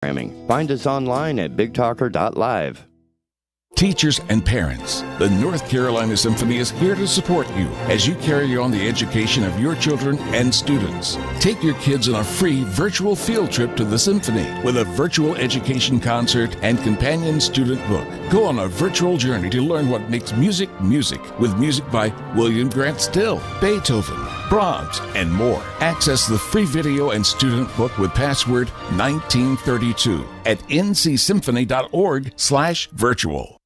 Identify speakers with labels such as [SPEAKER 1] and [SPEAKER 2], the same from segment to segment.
[SPEAKER 1] Find us online at bigtalker.live.
[SPEAKER 2] Teachers and parents, the North Carolina Symphony is here to support you as you carry on the education of your children and students. Take your kids on a free virtual field trip to the Symphony with a virtual education concert and companion student book. Go on a virtual journey to learn what makes music music, with music by William Grant Still, Beethoven, Brahms, and more. Access the free video and student book with password 1932 at ncsymphony.org/virtual.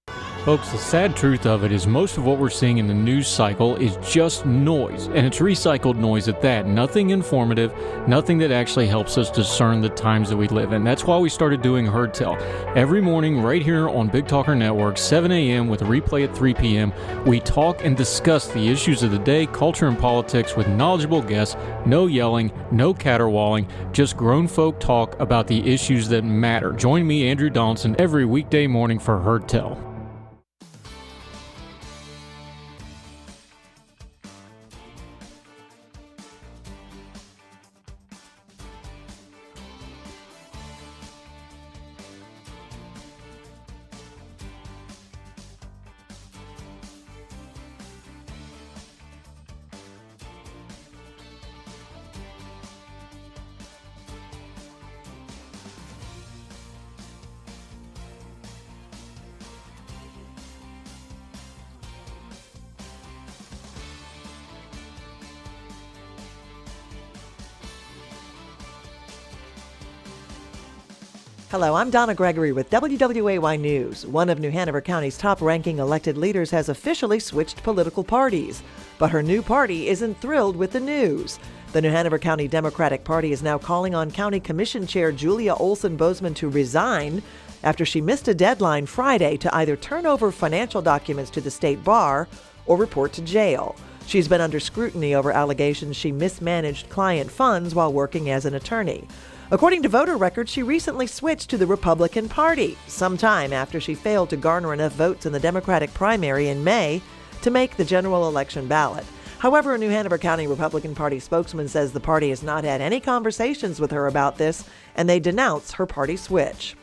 [SPEAKER 3] Folks, the sad truth of it is most of what we're seeing in the news cycle is just noise, and it's recycled noise at that. Nothing informative, nothing that actually helps us discern the times that we live in. That's why we started doing Heard Tell. Every morning right here on Big Talker Network, 7 a.m. with a replay at 3 p.m., we talk and discuss the issues of the day, culture and politics with knowledgeable guests, no yelling, no caterwauling, just grown folk talk about the issues that matter. Join me, Andrew Donaldson, every weekday morning for Heard Tell.
[SPEAKER 4] Hello, I'm Donna Gregory with WWAY News. One of New Hanover County's top-ranking elected leaders has officially switched political parties, but her new party isn't thrilled with the news. The New Hanover County Democratic Party is now calling on County Commission Chair Julia Olson-Bozeman to resign after she missed a deadline Friday to either turn over financial documents to the state bar or report to jail. She's been under scrutiny over allegations she mismanaged client funds while working as an attorney. According to voter records, she recently switched to the Republican Party sometime after she failed to garner enough votes in the Democratic primary in May to make the general election ballot. However, a New Hanover County Republican Party spokesman says the party has not had any conversations with her about this, and they denounce her party switch.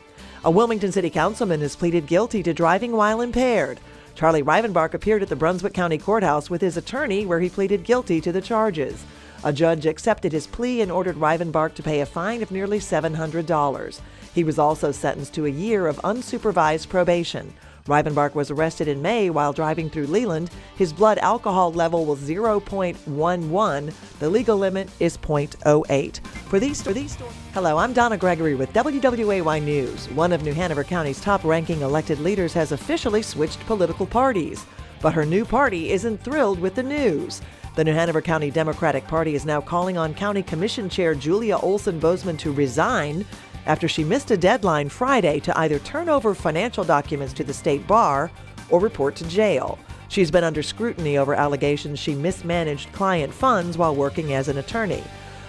[SPEAKER 4] A Wilmington City Councilman has pleaded guilty to driving while impaired. Charlie Rivenbark appeared at the Brunswick County Courthouse with his attorney, where he pleaded guilty to the charges. A judge accepted his plea and ordered Rivenbark to pay a fine of nearly $700. He was also sentenced to a year of unsupervised probation. Rivenbark was arrested in May while driving through Leland. His blood alcohol level was 0.11. The legal limit is 0.08. For these stories, hello, I'm Donna Gregory with WWAY News. One of New Hanover County's top-ranking elected leaders has officially switched political parties, but her new party isn't thrilled with the news. The New Hanover County Democratic Party is now calling on County Commission Chair Julia Olson-Bozeman to resign after she missed a deadline Friday to either turn over financial documents to the state bar or report to jail. She's been under scrutiny over allegations she mismanaged client funds while working as an attorney.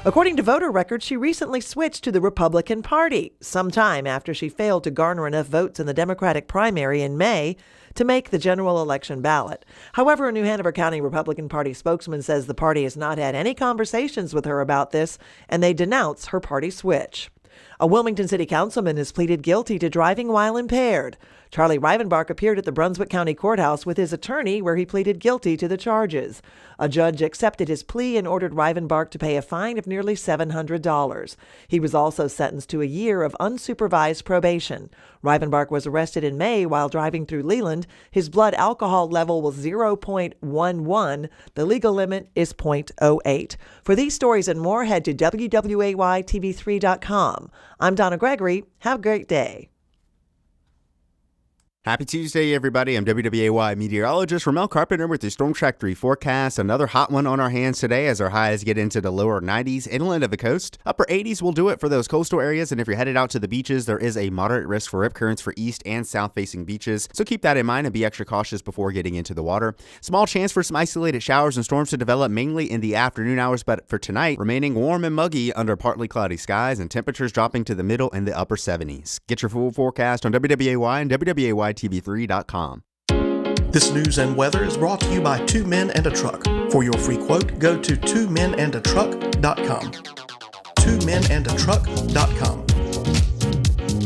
[SPEAKER 4] According to voter records, she recently switched to the Republican Party sometime after she failed to garner enough votes in the Democratic primary in May to make the general election ballot. However, a New Hanover County Republican Party spokesman says the party has not had any conversations with her about this, and they denounce her party switch. A Wilmington City Councilman has pleaded guilty to driving while impaired. Charlie Rivenbark appeared at the Brunswick County Courthouse with his attorney, where he pleaded guilty to the charges. A judge accepted his plea and ordered Rivenbark to pay a fine of nearly $700. He was also sentenced to a year of unsupervised probation. Rivenbark was arrested in May while driving through Leland. His blood alcohol level was 0.11. The legal limit is 0.08. For these stories and more, head to WWAYTV3.com. I'm Donna Gregory. Have a great day.
[SPEAKER 5] Happy Tuesday, everybody. I'm WWAY meteorologist Ramel Carpenter with the Storm Track 3 forecast. Another hot one on our hands today as our highs get into the lower 90s inland of the coast. Upper 80s will do it for those coastal areas, and if you're headed out to the beaches, there is a moderate risk for rip currents for east and south-facing beaches, so keep that in mind and be extra cautious before getting into the water. Small chance for some isolated showers and storms to develop mainly in the afternoon hours, but for tonight, remaining warm and muggy under partly cloudy skies and temperatures dropping to the middle and the upper 70s. Get your full forecast on WWAY and WWAYTV3.com.
[SPEAKER 6] This news and weather is brought to you by Two Men and a Truck. For your free quote, go to twomenandatruck.com. twomenandatruck.com.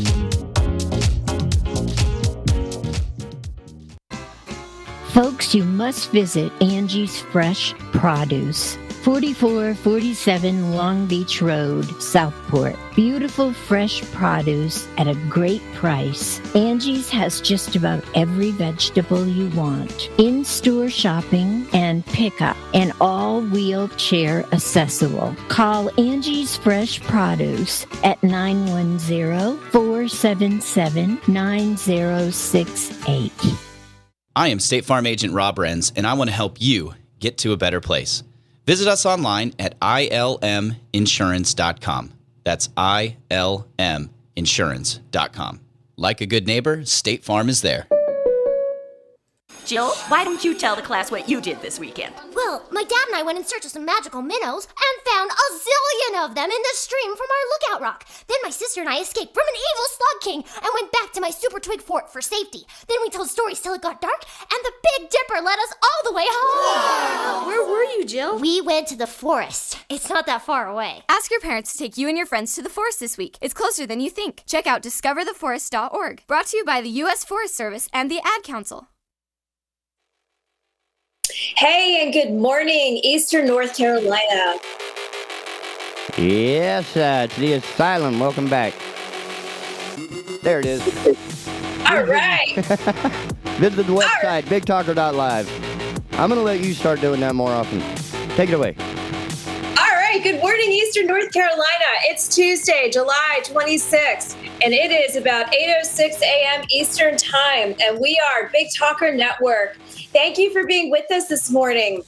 [SPEAKER 7] Folks, you must visit Angie's Fresh Produce. 4447 Long Beach Road, Southport. Beautiful fresh produce at a great price. Angie's has just about every vegetable you want. In-store shopping and pickup, and all wheelchair accessible. Call Angie's Fresh Produce at 910-477-9068.
[SPEAKER 8] I am State Farm Agent Rob Renz, and I want to help you get to a better place. Visit us online at ilminsurance.com. That's ilminsurance.com. Like a good neighbor, State Farm is there.
[SPEAKER 9] Jill, why don't you tell the class what you did this weekend?
[SPEAKER 10] Well, my dad and I went in search of some magical minnows and found a zillion of them in the stream from our lookout rock. Then my sister and I escaped from an evil slug king and went back to my super twig fort for safety. Then we told stories till it got dark, and the Big Dipper led us all the way home.
[SPEAKER 11] Wow. Where were you, Jill?
[SPEAKER 10] We went to the forest. It's not that far away.
[SPEAKER 11] Ask your parents to take you and your friends to the forest this week. It's closer than you think. Check out discovertheforest.org. Brought to you by the U.S. Forest Service and the Ad Council.
[SPEAKER 12] Hey, and good morning, Eastern North Carolina.
[SPEAKER 1] Yes, it's the Asylum. Welcome back. There it is.
[SPEAKER 12] All right.
[SPEAKER 1] Visit the website, bigtalker.live. I'm going to let you start doing that more often. Take it away.
[SPEAKER 12] All right. Good morning, Eastern North Carolina. It's Tuesday, July 26th, and it is about 8:06 a.m. Eastern Time, and we are Big Talker Network. Thank you for being with us this morning.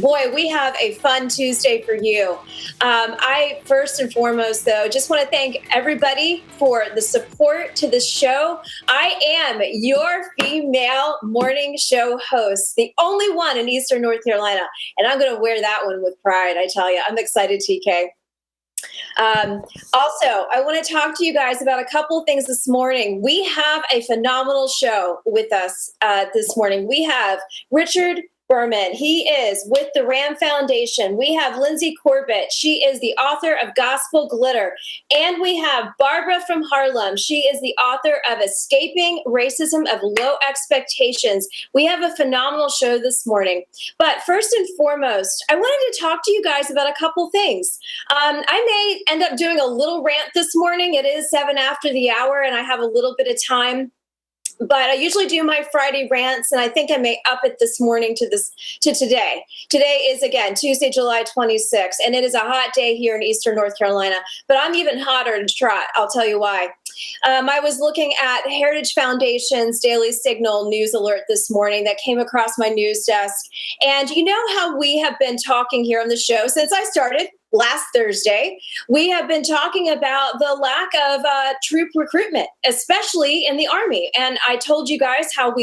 [SPEAKER 12] Boy, we have a fun Tuesday for you. I, first and foremost, though, just want to thank everybody for the support to this show. I am your female morning show host, the only one in Eastern North Carolina, and I'm going to wear that one with pride, I tell you. I'm excited, TK. Also, I want to talk to you guys about a couple of things this morning. We have a phenomenal show with us this morning. We have Richard Berman. He is with the RAM Foundation. We have Lindsay Corbett. She is the author of Gospel Glitter. And we have Barbara from Harlem. She is the author of Escaping Racism of Low Expectations. We have a phenomenal show this morning. But first and foremost, I wanted to talk to you guys about a couple things. I may end up doing a little rant this morning. It is 7 after the hour, and I have a little bit of time. But I usually do my Friday rants, and I think I may up it this morning to today. Today is, again, Tuesday, July 26th, and it is a hot day here in Eastern North Carolina. But I'm even hotter to trot. I'll tell you why. I was looking at Heritage Foundation's Daily Signal news alert this morning that came across my news desk. And you know how we have been talking here on the show since I started last Thursday. We have been talking about the lack of troop recruitment, especially in the Army. And I told you guys how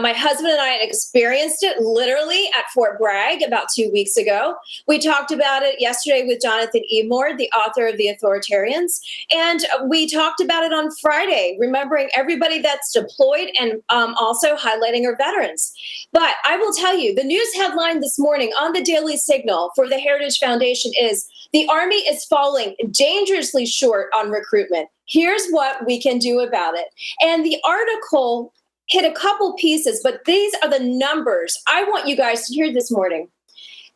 [SPEAKER 12] my husband and I had experienced it literally at Fort Bragg about 2 weeks ago. We talked about it yesterday with Jonathan Emord, the author of The Authoritarians. And we talked about it on Friday, remembering everybody that's deployed and also highlighting our veterans. But I will tell you, the news headline this morning on the Daily Signal for the Heritage Foundation is the Army is falling dangerously short on recruitment. Here's what we can do about it. And the article hit a couple pieces, but these are the numbers I want you guys to hear this morning.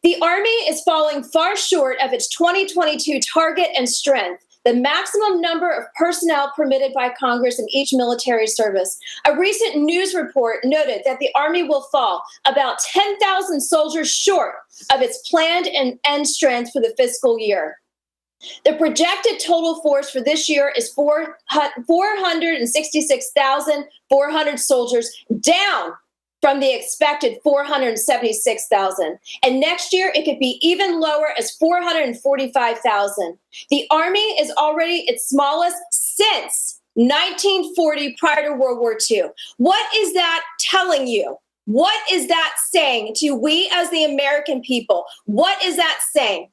[SPEAKER 12] The Army is falling far short of its 2022 target and strength, the maximum number of personnel permitted by Congress in each military service. A recent news report noted that the Army will fall about 10,000 soldiers short of its planned end strength for the fiscal year. The projected total force for this year is 466,400 soldiers, down from the expected 476,000. And next year, it could be even lower as 445,000. The Army is already its smallest since 1940, prior to World War II. What is that telling you? What is that saying to we as the American people? What is that saying?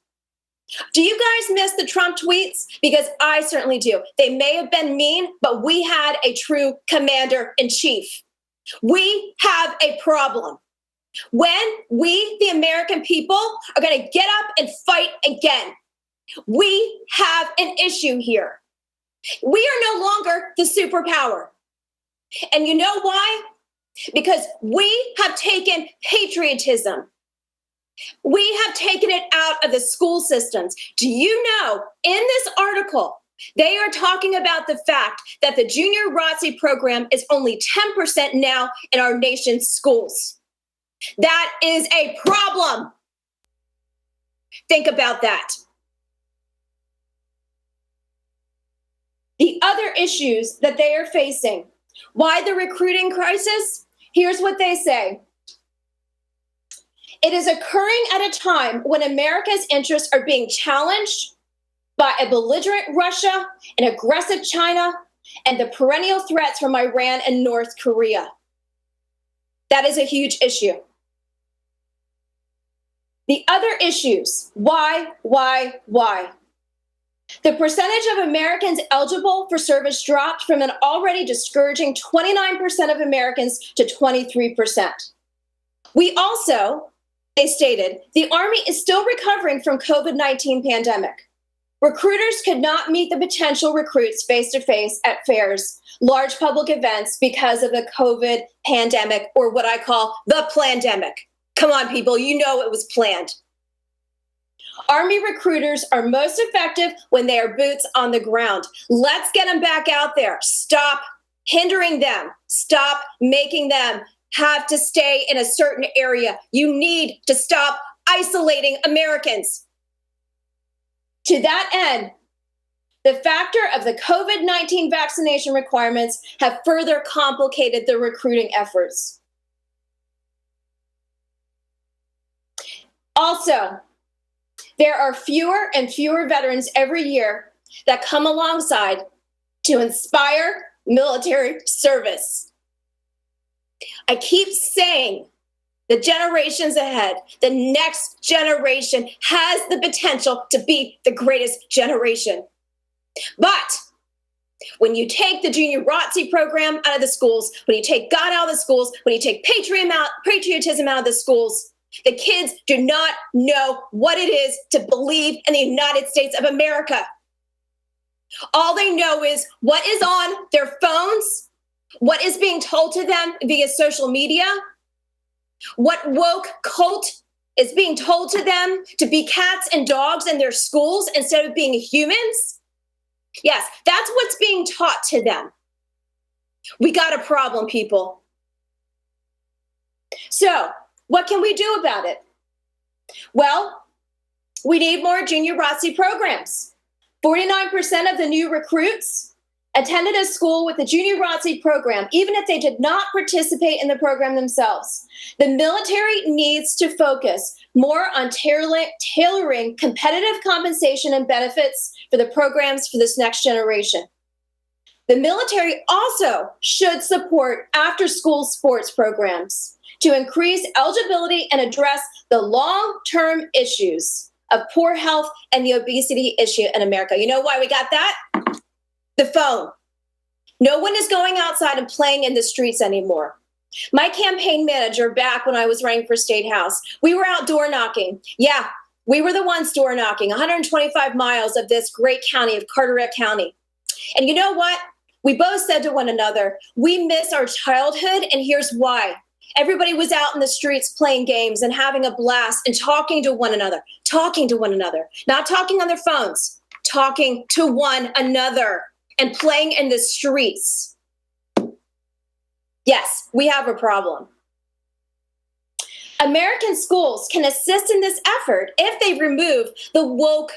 [SPEAKER 12] Do you guys miss the Trump tweets? Because I certainly do. They may have been mean, but we had a true commander-in-chief. We have a problem. When we, the American people, are going to get up and fight again, we have an issue here. We are no longer the superpower. And you know why? because we have taken patriotism. We have taken it out of the school systems. Do you know, in this article, they are talking about the fact that the junior ROTC program is only 10% now in our nation's schools. That is a problem. Think about that. The other issues that they are facing. Why the recruiting crisis? Here's what they say. It is occurring at a time when America's interests are being challenged by a belligerent Russia, an aggressive China, and the perennial threats from Iran and North Korea. That is a huge issue. The other issues, why? The percentage of Americans eligible for service dropped from an already discouraging 29% of Americans to 23%. We also, they stated, the Army is still recovering from COVID-19 pandemic. Recruiters could not meet the potential recruits face-to-face at fairs, large public events because of the COVID pandemic, or what I call the plandemic. Come on, people, you know it was planned. Army recruiters are most effective when they are boots on the ground. Let's get them back out there. Stop hindering them. Stop making them have to stay in a certain area. You need to stop isolating Americans. To that end, the factor of the COVID-19 vaccination requirements have further complicated the recruiting efforts. Also, there are fewer and fewer veterans every year that come alongside to inspire military service. I keep saying the generations ahead, the next generation has the potential to be the greatest generation. But when you take the junior ROTC program out of the schools, when you take God out of the schools, when you take patriotism out of the schools, the kids do not know what it is to believe in the United States of America. All they know is what is on their phones, what is being told to them via social media, what woke cult is being told to them to be cats and dogs in their schools instead of being humans. Yes, that's what's being taught to them. We got a problem, people. So, what can we do about it? Well, we need more junior ROTC programs. 49% of the new recruits attended a school with the junior ROTC program, even if they did not participate in the program themselves. The military needs to focus more on tailoring competitive compensation and benefits for the programs for this next generation. The military also should support after-school sports programs to increase eligibility and address the long-term issues of poor health and the obesity issue in America. You know why we got that? The phone. No one is going outside and playing in the streets anymore. My campaign manager, back when I was running for State House, we were out door knocking. Yeah, we were the ones door knocking, 125 miles of this great county of Carteret County. And you know what? We both said to one another, we miss our childhood, and here's why. Everybody was out in the streets playing games and having a blast and talking to one another, not talking on their phones, talking to one another and playing in the streets. Yes, we have a problem. American schools can assist in this effort if they remove the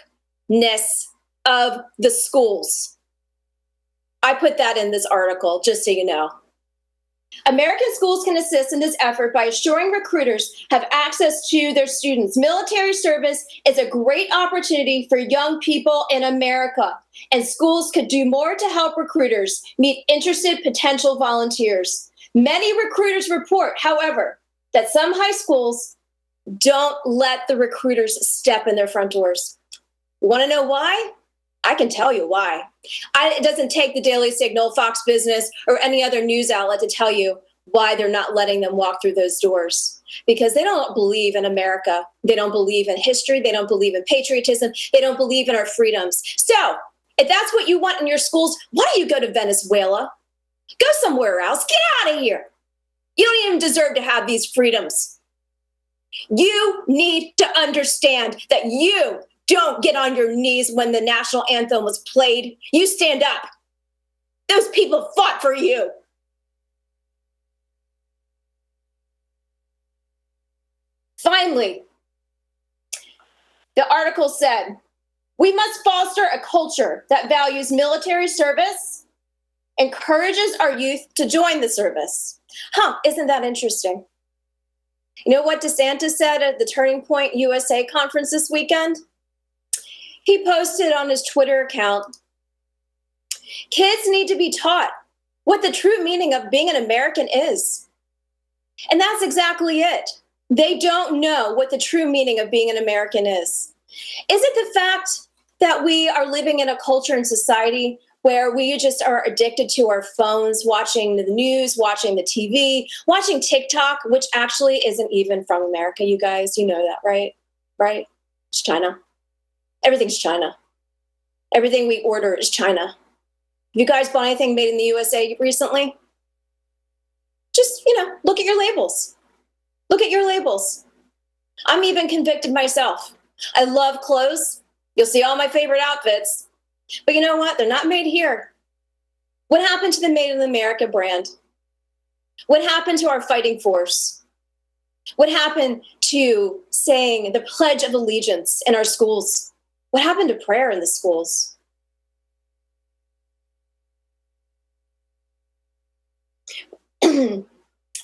[SPEAKER 12] wokeness of the schools. I put that in this article, just so you know. American schools can assist in this effort by assuring recruiters have access to their students. Military service is a great opportunity for young people in America, and schools could do more to help recruiters meet interested potential volunteers. Many recruiters report, however, that some high schools don't let the recruiters step in their front doors. You want to know why? I can tell you why. It doesn't take the Daily Signal, Fox Business, or any other news outlet to tell you why they're not letting them walk through those doors. Because they don't believe in America. They don't believe in history. They don't believe in patriotism. They don't believe in our freedoms. So, if that's what you want in your schools, why don't you go to Venezuela? Go somewhere else. Get out of here. You don't even deserve to have these freedoms. You need to understand that you don't get on your knees when the national anthem was played. You stand up. Those people fought for you. Finally, the article said, we must foster a culture that values military service, encourages our youth to join the service. Isn't that interesting? You know what DeSantis said at the Turning Point USA conference this weekend? He posted on his Twitter account, kids need to be taught what the true meaning of being an American is. And that's exactly it. They don't know what the true meaning of being an American is. Is it the fact that we are living in a culture and society where we just are addicted to our phones, watching the news, watching the TV, watching TikTok, which actually isn't even from America, you guys? You know that, right? Right? It's China. Everything's China. Everything we order is China. Have you guys bought anything made in the USA recently? Just, look at your labels. Look at your labels. I'm even convicted myself. I love clothes. You'll see all my favorite outfits. But you know what? They're not made here. What happened to the Made in America brand? What happened to our fighting force? What happened to saying the Pledge of Allegiance in our schools? What happened to prayer in the schools?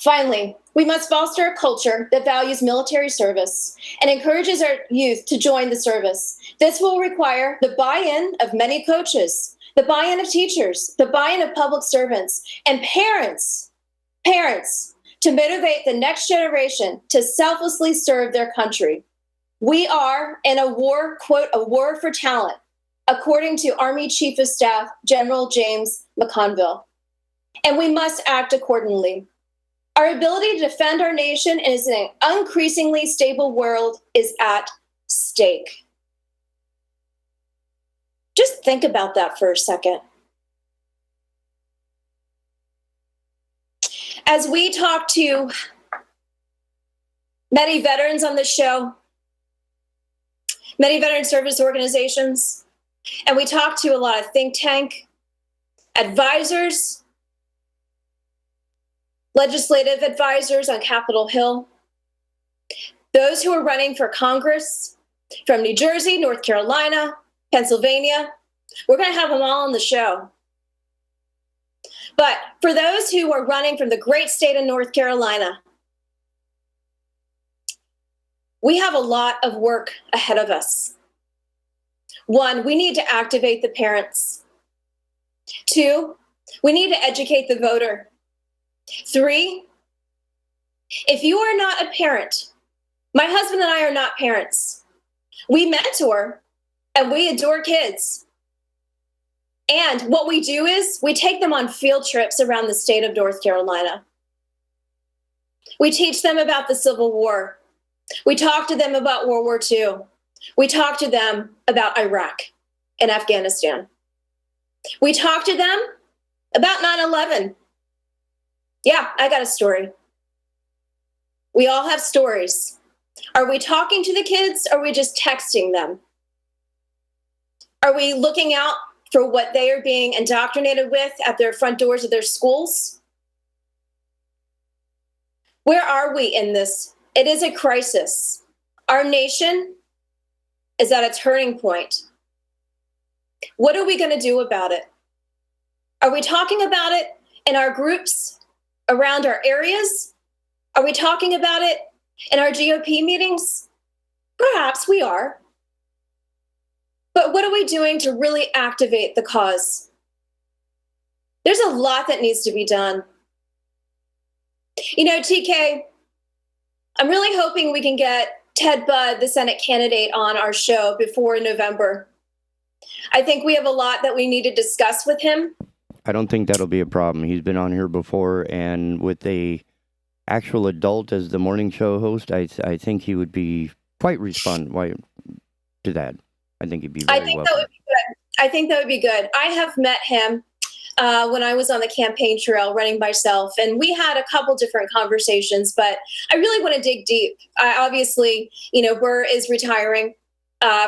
[SPEAKER 12] Finally, we must foster a culture that values military service and encourages our youth to join the service. This will require the buy-in of many coaches, the buy-in of teachers, the buy-in of public servants, and parents to motivate the next generation to selflessly serve their country. We are in a war, quote, a war for talent, according to Army Chief of Staff General James McConville. And we must act accordingly. Our ability to defend our nation in an increasingly stable world is at stake. Just think about that for a second. As we talk to many veterans on this show, many veteran service organizations, and we talk to a lot of think tank advisors, legislative advisors on Capitol Hill, those who are running for Congress from New Jersey, North Carolina, Pennsylvania. We're going to have them all on the show. But for those who are running from the great state of North Carolina, we have a lot of work ahead of us. 1, we need to activate the parents. 2, we need to educate the voter. 3, if you are not a parent, my husband and I are not parents. We mentor and we adore kids. And what we do is we take them on field trips around the state of North Carolina. We teach them about the Civil War. We talk to them about World War II. We talk to them about Iraq and Afghanistan. We talk to them about 9/11. Yeah, I got a story. We all have stories. Are we talking to the kids or are we just texting them? Are we looking out for what they are being indoctrinated with at their front doors of their schools? Where are we in this? It is a crisis. Our nation is at a turning point. What are we going to do about it? Are we talking about it in our groups around our areas? Are we talking about it in our GOP meetings? Perhaps we are. But what are we doing to really activate the cause? There's a lot that needs to be done. You know, TK, I'm really hoping we can get Ted Budd, the Senate candidate, on our show before November. I think we have a lot that we need to discuss with him.
[SPEAKER 1] I don't think that'll be a problem. He's been on here before, and with a actual adult as the morning show host, I think he would be quite responsive to that. I think he'd be very welcome.
[SPEAKER 12] That would be good. I think that would be good. I have met him when I was on the campaign trail running myself. And we had a couple different conversations, but I really want to dig deep. Obviously, Burr is retiring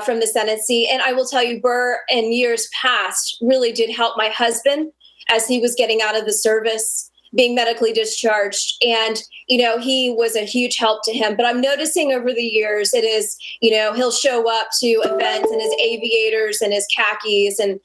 [SPEAKER 12] from the Senate seat. And I will tell you, Burr in years past really did help my husband as he was getting out of the service, being medically discharged. And, he was a huge help to him. But I'm noticing over the years, it is, he'll show up to events in his aviators and his khakis and,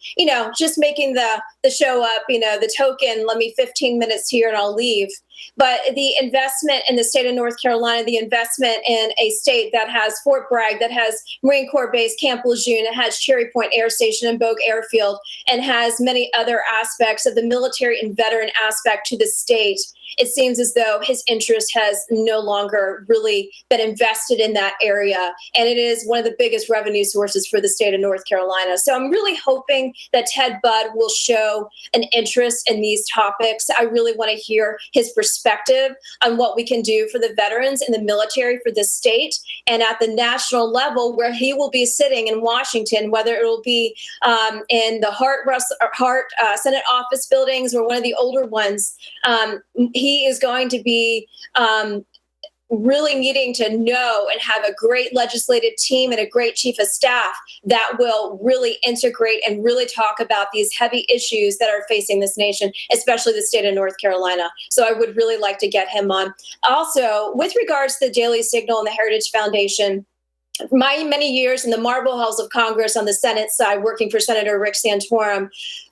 [SPEAKER 12] just making the show up, the token, let me 15 minutes here and I'll leave. But the investment in the state of North Carolina, the investment in a state that has Fort Bragg, that has Marine Corps Base, Camp Lejeune, it has Cherry Point Air Station and Bogue Airfield, and has many other aspects of the military and veteran aspect to the state. It seems as though his interest has no longer really been invested in that area. And it is one of the biggest revenue sources for the state of North Carolina. So I'm really hoping that Ted Budd will show an interest in these topics. I really want to hear his perspective on what we can do for the veterans and the military for this state. And at the national level, where he will be sitting in Washington, whether it will be in the Hart Senate office buildings or one of the older ones, he is going to be really needing to know and have a great legislative team and a great chief of staff that will really integrate and really talk about these heavy issues that are facing this nation, especially the state of North Carolina. So I would really like to get him on. Also, with regards to the Daily Signal and the Heritage Foundation, my many years in the Marble Halls of Congress on the Senate side, working for Senator Rick Santorum,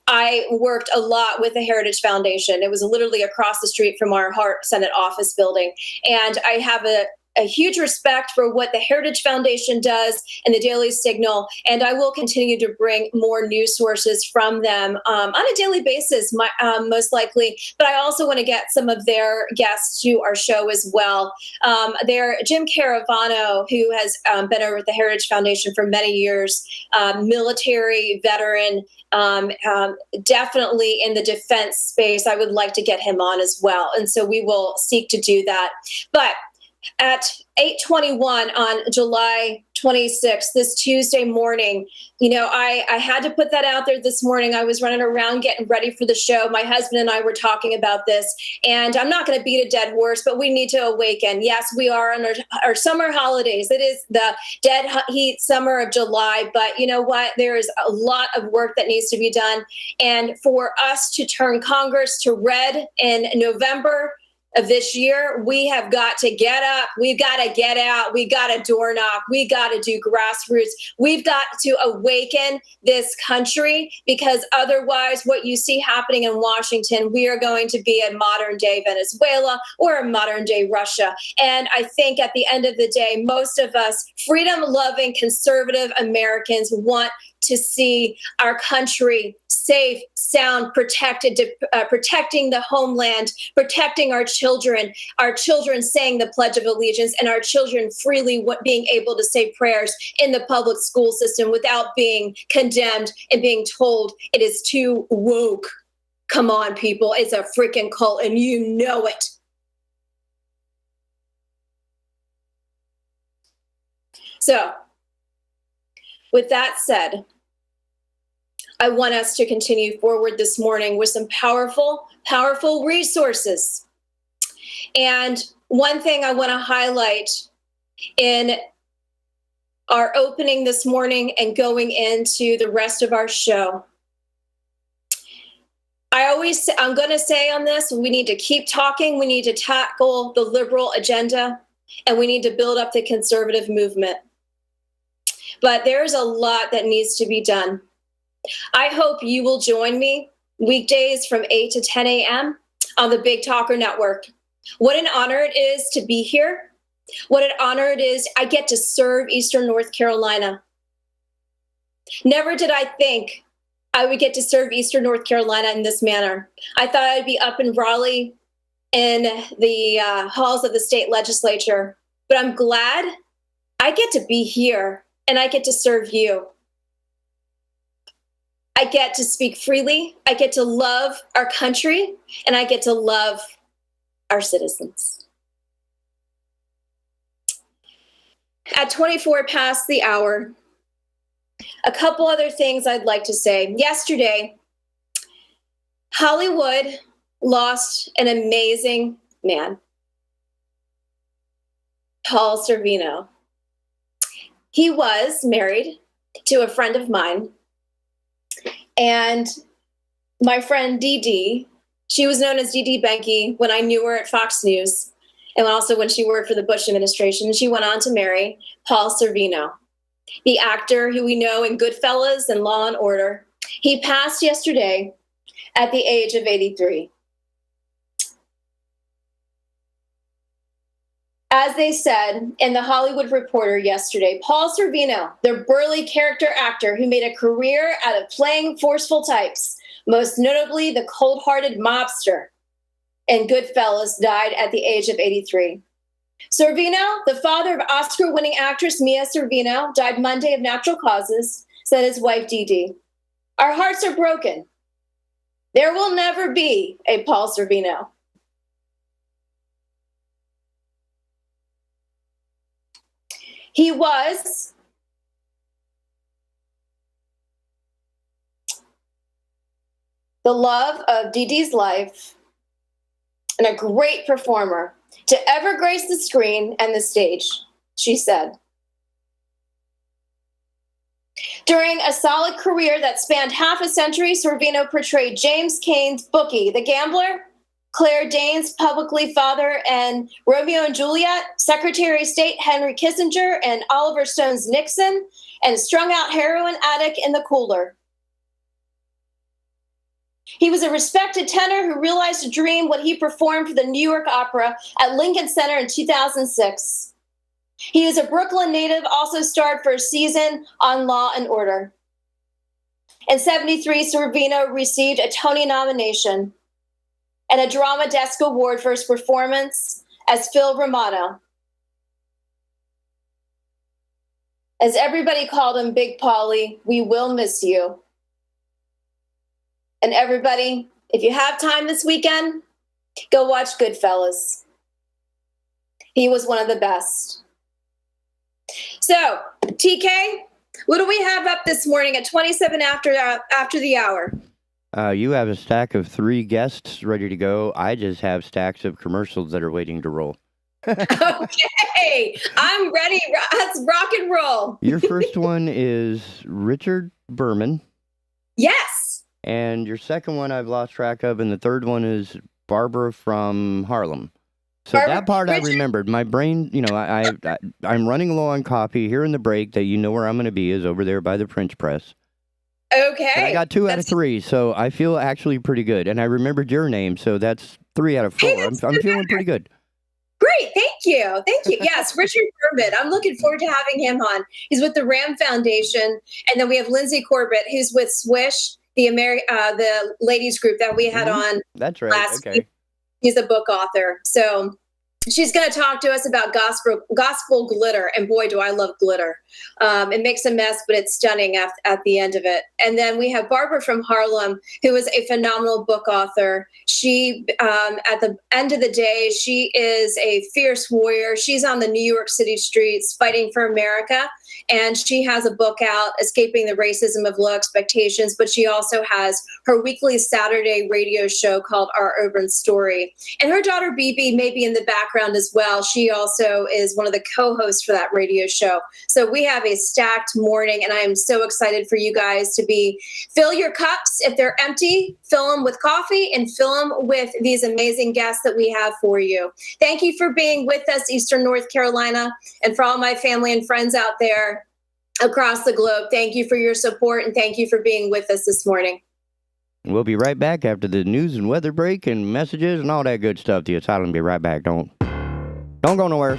[SPEAKER 12] I worked a lot with the Heritage Foundation. It was literally across the street from our Hart Senate office building. And I have a huge respect for what the Heritage Foundation does and the Daily Signal. And I will continue to bring more news sources from them on a daily basis, most likely. But I also want to get some of their guests to our show as well. Jim Caravano, who has been over at the Heritage Foundation for many years, military veteran, definitely in the defense space. I would like to get him on as well. And so we will seek to do that. But at 8:21 on July 26th, this Tuesday morning, I had to put that out there this morning. I was running around getting ready for the show. My husband and I were talking about this, and I'm not going to beat a dead horse, but we need to awaken. Yes, we are on our summer holidays. It is the dead heat summer of July, but you know what? There is a lot of work that needs to be done. And for us to turn Congress to red in November of this year, we have got to get up. We've got to get out. We got to door knock. We got to do grassroots. We've got to awaken this country, because otherwise what you see happening in Washington, we are going to be a modern day Venezuela or a modern day Russia. And I think at the end of the day, most of us freedom loving conservative Americans want to see our country safe, sound, protected, protecting the homeland, protecting our children saying the Pledge of Allegiance, and our children freely being able to say prayers in the public school system without being condemned and being told it is too woke. Come on, people. It's a freaking cult, and you know it. So, with that said, I want us to continue forward this morning with some powerful, powerful resources. And one thing I want to highlight in our opening this morning and going into the rest of our show, I'm going to say on this, we need to keep talking. We need to tackle the liberal agenda, and we need to build up the conservative movement. But there's a lot that needs to be done. I hope you will join me weekdays from 8 to 10 a.m. on the Big Talker Network. What an honor it is to be here. What an honor it is. I get to serve Eastern North Carolina. Never did I think I would get to serve Eastern North Carolina in this manner. I thought I'd be up in Raleigh in the halls of the state legislature, but I'm glad I get to be here and I get to serve you. I get to speak freely. I get to love our country, and I get to love our citizens. At 24 past the hour, a couple other things I'd like to say. Yesterday, Hollywood lost an amazing man, Paul Sorvino. He was married to a friend of mine, and my friend Dee Dee, she was known as Dee Dee Benke when I knew her at Fox News, and also when she worked for the Bush administration. She went on to marry Paul Sorvino, the actor who we know in Goodfellas and Law and Order. He passed yesterday at the age of 83. As they said in the Hollywood Reporter yesterday, Paul Sorvino, the burly character actor who made a career out of playing forceful types, most notably the cold-hearted mobster in Goodfellas, died at the age of 83. Sorvino, the father of Oscar-winning actress Mia Sorvino, died Monday of natural causes, said his wife Dee Dee. Our hearts are broken. There will never be a Paul Sorvino. He was the love of Dee Dee's life and a great performer to ever grace the screen and the stage, she said. During a solid career that spanned half a century, Sorvino portrayed James Cain's Bookie, the gambler, Claire Danes' publicly father and Romeo and Juliet, Secretary of State Henry Kissinger and Oliver Stone's Nixon, and strung-out heroin addict in the cooler. He was a respected tenor who realized a dream when he performed for the New York Opera at Lincoln Center in 2006. He is a Brooklyn native, also starred for a season on Law and Order. In 1973, Sorvino received a Tony nomination and a Drama Desk Award for his performance as Phil Romano. As everybody called him Big Paulie, we will miss you. And everybody, if you have time this weekend, go watch Goodfellas. He was one of the best. So, TK, what do we have up this morning at 27 after the hour?
[SPEAKER 1] You have a stack of 3 guests ready to go. I just have stacks of commercials that are waiting to roll.
[SPEAKER 12] Okay, I'm ready. Let's rock and roll.
[SPEAKER 1] Your first one is Richard Berman.
[SPEAKER 12] Yes.
[SPEAKER 1] And your second one I've lost track of, and the third one is Barbara from Harlem. So that part I remembered. My brain, I'm running low on copy. Here in the break that you know where I'm going to be is over there by the French press.
[SPEAKER 12] Okay.
[SPEAKER 1] But I got 2 out of 3, so I feel actually pretty good. And I remembered your name, so that's 3 out of 4. I'm feeling pretty good.
[SPEAKER 12] Great. Thank you. Yes, Richard Corbett. I'm looking forward to having him on. He's with the RAM Foundation. And then we have Lindsay Corbett, who's with SWISH, the ladies group that we had on.
[SPEAKER 1] That's right.
[SPEAKER 12] Last
[SPEAKER 1] Okay.
[SPEAKER 12] week. He's a book author. So she's going to talk to us about gospel glitter. And boy, do I love glitter. It makes a mess, but it's stunning at the end of it. And then we have Barbara from Harlem, who is a phenomenal book author. She, at the end of the day, she is a fierce warrior. She's on the New York City streets fighting for America. And she has a book out, Escaping the Racism of Low Expectations, but she also has her weekly Saturday radio show called Our Urban Story. And her daughter, Bibi, may be in the background as well. She also is one of the co-hosts for that radio show. So we have a stacked morning, and I am so excited for you guys to fill your cups. If they're empty, fill them with coffee and fill them with these amazing guests that we have for you. Thank you for being with us, Eastern North Carolina, and for all my family and friends out there across the globe. Thank you for your support, and thank you for being with us this morning.
[SPEAKER 1] We'll be right back after the news and weather break and messages and all that good stuff. The Asylum will be right back. Don't go nowhere.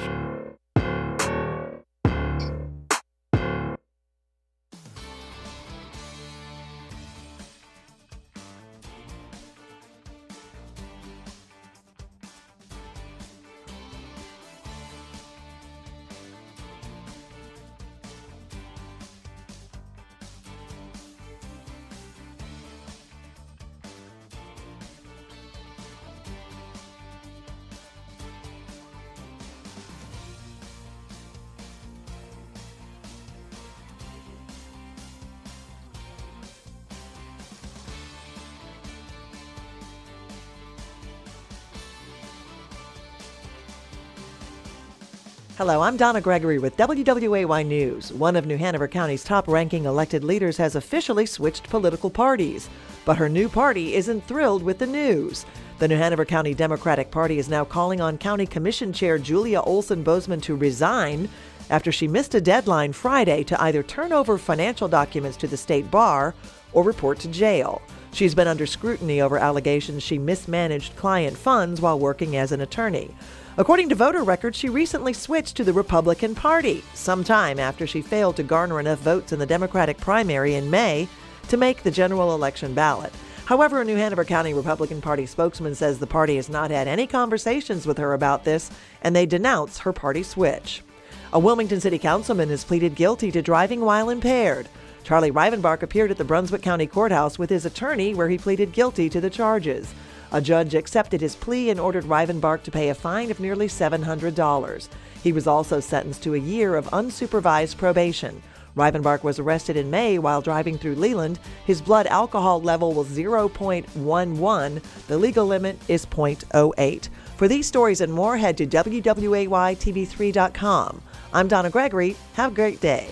[SPEAKER 4] Hello, I'm Donna Gregory with WWAY News. One of New Hanover County's top-ranking elected leaders has officially switched political parties, but her new party isn't thrilled with the news. The New Hanover County Democratic Party is now calling on County Commission Chair Julia Olson-Bozeman to resign after she missed a deadline Friday to either turn over financial documents to the state bar or report to jail. She's been under scrutiny over allegations she mismanaged client funds while working as an attorney. According to voter records, she recently switched to the Republican Party sometime after she failed to garner enough votes in the Democratic primary in May to make the general election ballot. However, a New Hanover County Republican Party spokesman says the party has not had any conversations with her about this, and they denounce her party switch. A Wilmington City Councilman has pleaded guilty to driving while impaired. Charlie Rivenbark appeared at the Brunswick County Courthouse with his attorney, where he pleaded guilty to the charges. A judge accepted his plea and ordered Rivenbark to pay a fine of nearly $700. He was also sentenced to a year of unsupervised probation. Rivenbark was arrested in May while driving through Leland. His blood alcohol level was 0.11. The legal limit is 0.08. For these stories and more, head to WWAYTV3.com. I'm Donna Gregory. Have a great day.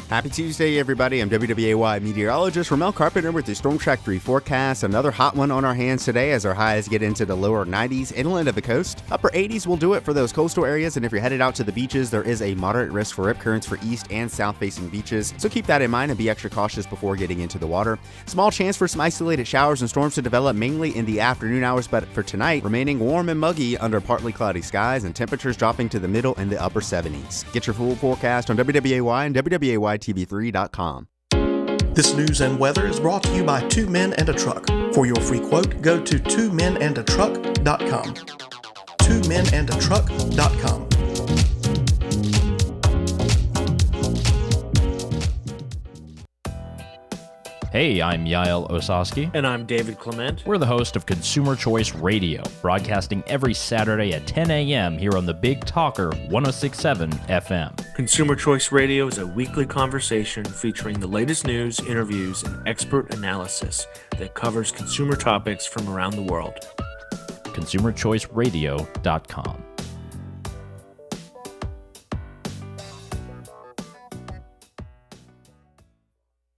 [SPEAKER 5] Happy Tuesday, everybody. I'm WWAY meteorologist Ramel Carpenter with the Storm Track 3 forecast. Another hot one on our hands today as our highs get into the lower 90s inland of the coast. Upper 80s will do it for those coastal areas, and if you're headed out to the beaches, there is a moderate risk for rip currents for east and south-facing beaches, so keep that in mind and be extra cautious before getting into the water. Small chance for some isolated showers and storms to develop mainly in the afternoon hours, but for tonight, remaining warm and muggy under partly cloudy skies and temperatures dropping to the middle and the upper 70s. Get your full forecast on WWAY and WWAYTV3.com.
[SPEAKER 6] This news and weather is brought to you by Two Men and a Truck. For your free quote, go to twomenandatruck.com. twomenandatruck.com.
[SPEAKER 13] Hey, I'm Yael Osowski.
[SPEAKER 14] And I'm David Clement.
[SPEAKER 13] We're the host of Consumer Choice Radio, broadcasting every Saturday at 10 a.m. here on the Big Talker 106.7 FM.
[SPEAKER 14] Consumer Choice Radio is a weekly conversation featuring the latest news, interviews, and expert analysis that covers consumer topics from around the world.
[SPEAKER 13] ConsumerChoiceRadio.com.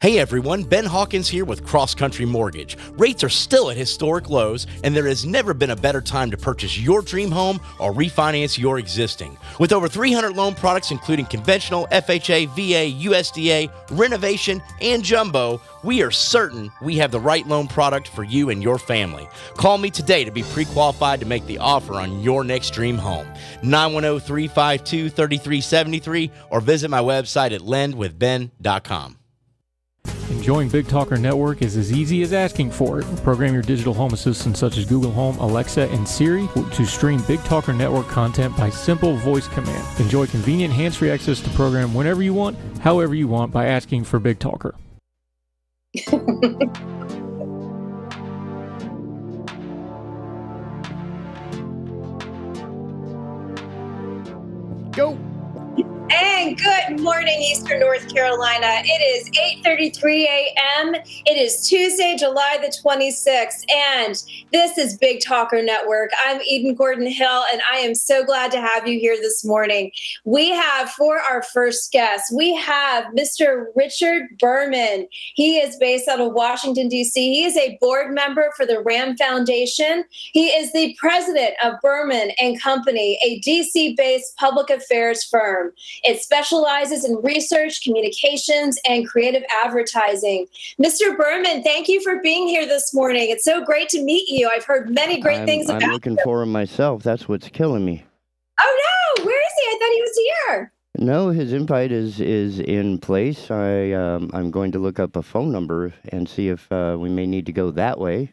[SPEAKER 15] Hey everyone, Ben Hawkins here with Cross Country Mortgage. Rates are still at historic lows, and there has never been a better time to purchase your dream home or refinance your existing. With over 300 loan products including conventional, FHA, VA, USDA, renovation, and jumbo, we are certain we have the right loan product for you and your family. Call me today to be pre-qualified to make the offer on your next dream home. 910-352-3373 or visit my website at lendwithben.com.
[SPEAKER 3] Enjoying Big Talker Network is as easy as asking for it. Program your digital home assistants such as Google Home, Alexa, and Siri to stream Big Talker Network content by simple voice command. Enjoy convenient hands-free access to program whenever you want, however you want by asking for Big Talker.
[SPEAKER 1] Go!
[SPEAKER 12] And good morning, Eastern North Carolina. It is 8:33 a.m. It is Tuesday, July the 26th, and this is Big Talker Network. I'm Eden Gordon-Hill, and I am so glad to have you here this morning. We have, for our first guest, we have Mr. Richard Berman. He is based out of Washington, D.C. He is a board member for the RAM Foundation. He is the president of Berman and Company, a D.C.-based public affairs firm. It specializes in research, communications, and creative advertising. Mr. Berman, thank you for being here this morning. It's so great to meet you. I've heard many great things about you.
[SPEAKER 1] I'm looking for him myself. That's what's killing me.
[SPEAKER 12] Oh, no. Where is he? I thought he was here.
[SPEAKER 1] No, his invite is in place. I'm going to look up a phone number and see if we may need to go that way.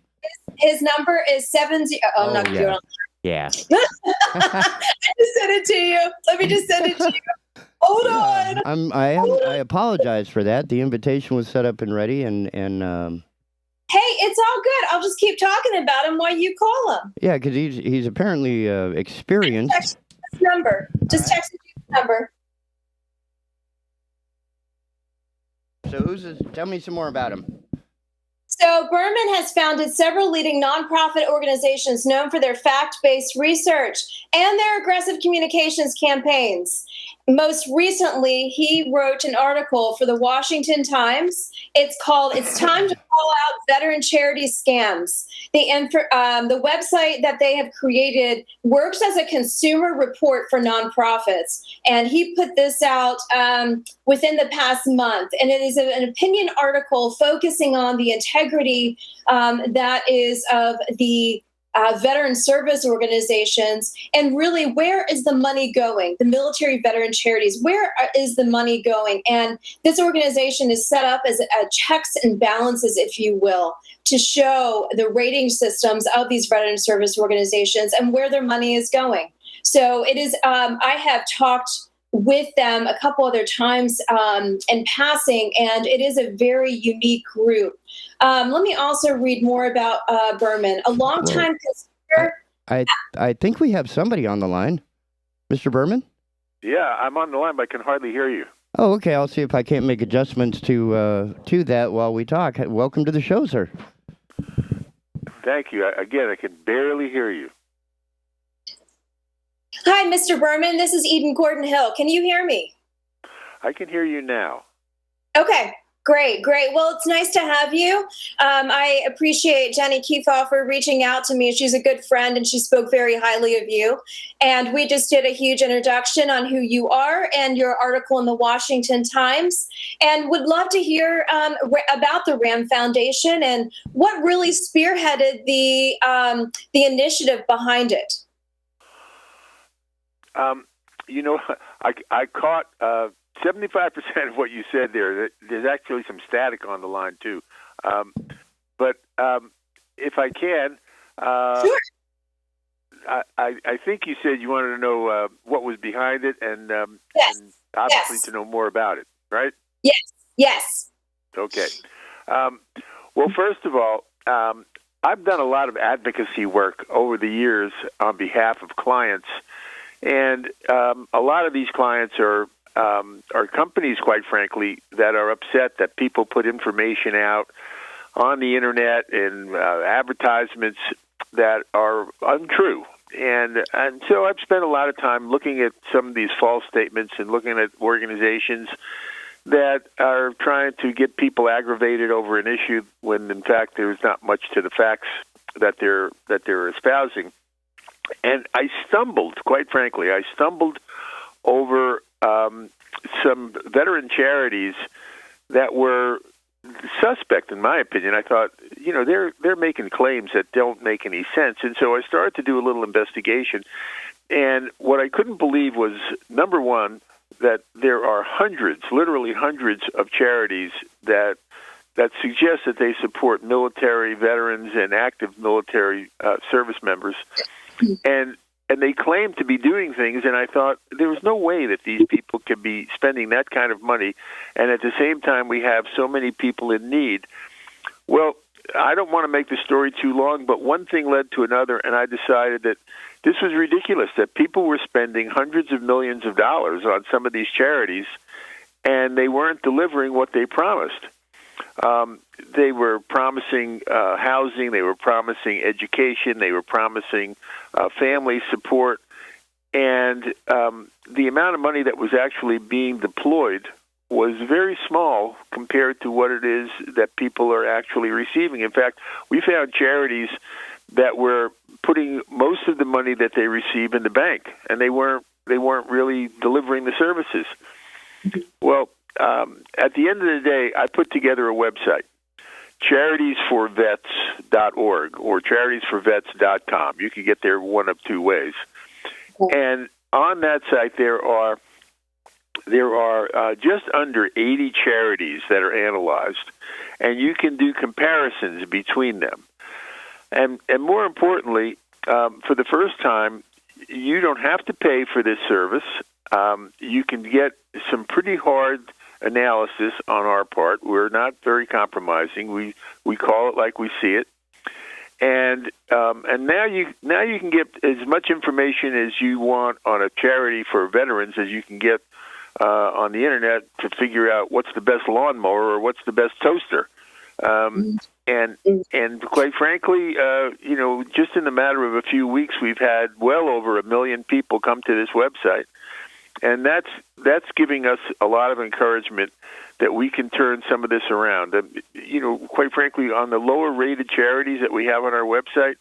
[SPEAKER 12] His number is 70. Oh, no,
[SPEAKER 1] yeah. Yeah.
[SPEAKER 12] I just sent it to you. Let me just send it to you. Hold on.
[SPEAKER 1] I apologize for that. The invitation was set up and ready, and
[SPEAKER 12] hey, it's all good. I'll just keep talking about him while you call him.
[SPEAKER 1] Yeah, because he's apparently experienced.
[SPEAKER 12] Text this number. Just text me this number.
[SPEAKER 1] So who's this? Tell me some more about him.
[SPEAKER 12] So Berman has founded several leading nonprofit organizations known for their fact-based research and their aggressive communications campaigns. Most recently, he wrote an article for the Washington Times. It's called "It's Time to Call Out Veteran Charity Scams." The website that they have created works as a consumer report for nonprofits, and he put this out within the past month. And it is an opinion article focusing on the integrity that is of the veteran service organizations, and really, where is the money going? The military veteran charities, where is the money going? And this organization is set up as a checks and balances, if you will, to show the rating systems of these veteran service organizations and where their money is going. So it is, I have talked with them a couple other times in passing, and it is a very unique group. Let me also read more about Berman, a longtime consumer.
[SPEAKER 1] I think we have somebody on the line. Mr. Berman?
[SPEAKER 16] Yeah, I'm on the line, but I can hardly hear you.
[SPEAKER 1] Oh, okay. I'll see if I can't make adjustments to that while we talk. Welcome to the show, sir.
[SPEAKER 16] Thank you. Again, I can barely hear you.
[SPEAKER 12] Hi, Mr. Berman. This is Eden Gordon Hill. Can you hear me?
[SPEAKER 16] I can hear you now.
[SPEAKER 12] Okay, great. Well, it's nice to have you. I appreciate Jenny Kiefhofer reaching out to me. She's a good friend, and she spoke very highly of you. And we just did a huge introduction on who you are and your article in the Washington Times, and would love to hear about the RAM Foundation and what really spearheaded the initiative behind it.
[SPEAKER 16] I caught 75% of what you said there. There's actually some static on the line, too. But if I can,
[SPEAKER 12] sure.
[SPEAKER 16] I think you said you wanted to know what was behind it and,
[SPEAKER 12] yes.
[SPEAKER 16] and obviously
[SPEAKER 12] yes.
[SPEAKER 16] to know more about it, right?
[SPEAKER 12] Yes.
[SPEAKER 16] Okay. Well, first of all, I've done a lot of advocacy work over the years on behalf of clients. And a lot of these clients are companies, quite frankly, that are upset that people put information out on the internet and advertisements that are untrue. And so I've spent a lot of time looking at some of these false statements and looking at organizations that are trying to get people aggravated over an issue when, in fact, there's not much to the facts that they're espousing. And I stumbled, quite frankly, over some veteran charities that were suspect, in my opinion. I thought, they're making claims that don't make any sense. And so I started to do a little investigation. And what I couldn't believe was, number one, that there are literally hundreds of charities that suggest that they support military veterans and active military service members. And they claim to be doing things, and I thought there was no way that these people could be spending that kind of money, and at the same time we have so many people in need. Well, I don't want to make the story too long, but one thing led to another, and I decided that this was ridiculous, that people were spending hundreds of millions of dollars on some of these charities, and they weren't delivering what they promised. They were promising housing, they were promising education, they were promising family support, and the amount of money that was actually being deployed was very small compared to what it is that people are actually receiving. In fact, we found charities that were putting most of the money that they receive in the bank, and they weren't really delivering the services. Well, at the end of the day, I put together a website, charitiesforvets.org or charitiesforvets.com. You can get there one of two ways. And on that site, there are just under 80 charities that are analyzed, and you can do comparisons between them. And more importantly, for the first time, you don't have to pay for this service. You can get some pretty hard analysis on our part. We're not very compromising. We call it like we see it. And now you can get as much information as you want on a charity for veterans as you can get on the internet to figure out what's the best lawnmower or what's the best toaster. And quite frankly, just in the matter of a few weeks, we've had well over 1 million people come to this website, and that's giving us a lot of encouragement that we can turn some of this around. Quite frankly, on the lower rated charities that we have on our website,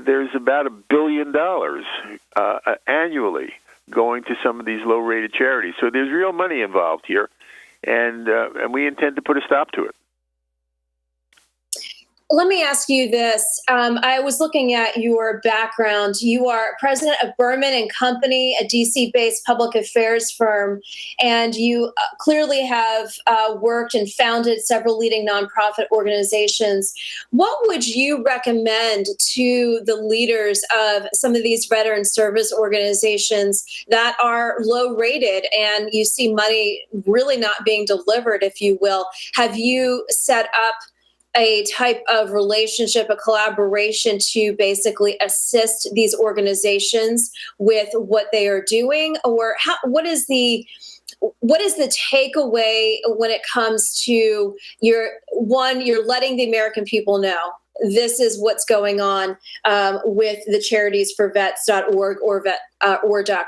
[SPEAKER 16] there's about $1 billion annually going to some of these low rated charities. So there's real money involved here, and we intend to put a stop to it.
[SPEAKER 12] Let me ask you this. I was looking at your background. You are president of Berman and Company, a DC-based public affairs firm, and you clearly have worked and founded several leading nonprofit organizations. What would you recommend to the leaders of some of these veteran service organizations that are low-rated and you see money really not being delivered, if you will? Have you set up a type of relationship, a collaboration to basically assist these organizations with what they are doing? Or what is the takeaway when it comes to you're letting the American people know this is what's going on with the charities for vets.org or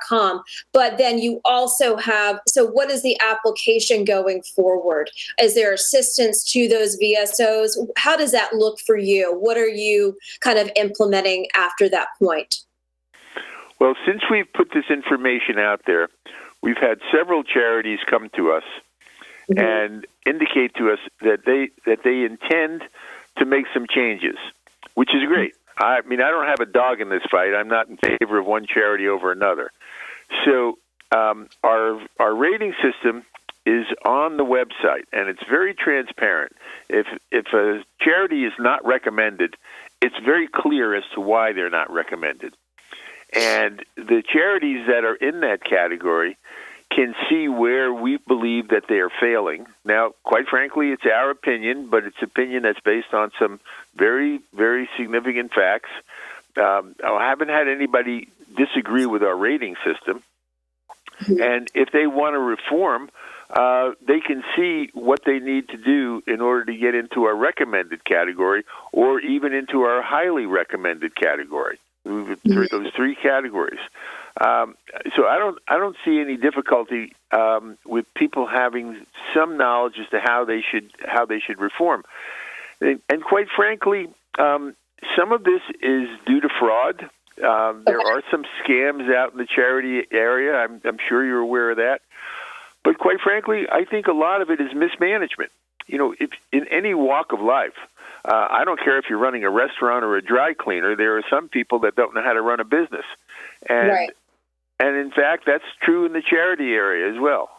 [SPEAKER 12] .com. But then you also have, so what is the application going forward? Is there assistance to those VSOs? How does that look for you? What are you kind of implementing after that point?
[SPEAKER 16] Well, since we've put this information out there, we've had several charities come to us and indicate to us that they intend to make some changes, which is great. I mean, I don't have a dog in this fight. I'm not in favor of one charity over another. So our rating system is on the website, and it's very transparent. If a charity is not recommended, it's very clear as to why they're not recommended. And the charities that are in that category can see where we believe that they are failing. Now, quite frankly, it's our opinion, but it's opinion that's based on some very, very significant facts. I haven't had anybody disagree with our rating system. And if they want to reform, they can see what they need to do in order to get into our recommended category or even into our highly recommended category. Those three categories. So I don't see any difficulty with people having some knowledge as to how they should reform. And quite frankly, some of this is due to fraud. There are some scams out in the charity area. I'm sure you're aware of that. But quite frankly, I think a lot of it is mismanagement. If in any walk of life, I don't care if you're running a restaurant or a dry cleaner, there are some people that don't know how to run a business. And in fact, that's true in the charity area as well.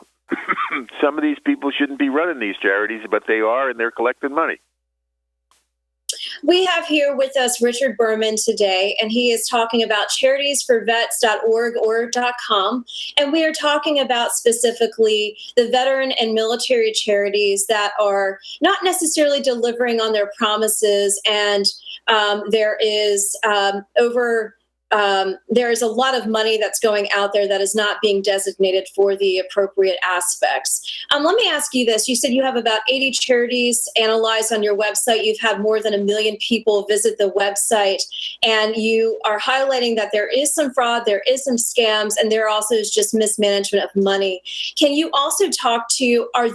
[SPEAKER 16] Some of these people shouldn't be running these charities, but they are, and they're collecting money.
[SPEAKER 12] We have here with us Richard Berman today, and he is talking about charitiesforvets.org or .com. And we are talking about specifically the veteran and military charities that are not necessarily delivering on their promises. And there is there is a lot of money that's going out there that is not being designated for the appropriate aspects. Let me ask you this. You said you have about 80 charities analyzed on your website. You've had more than 1 million people visit the website, and you are highlighting that there is some fraud, there is some scams, and there also is just mismanagement of money. Can you also talk to, I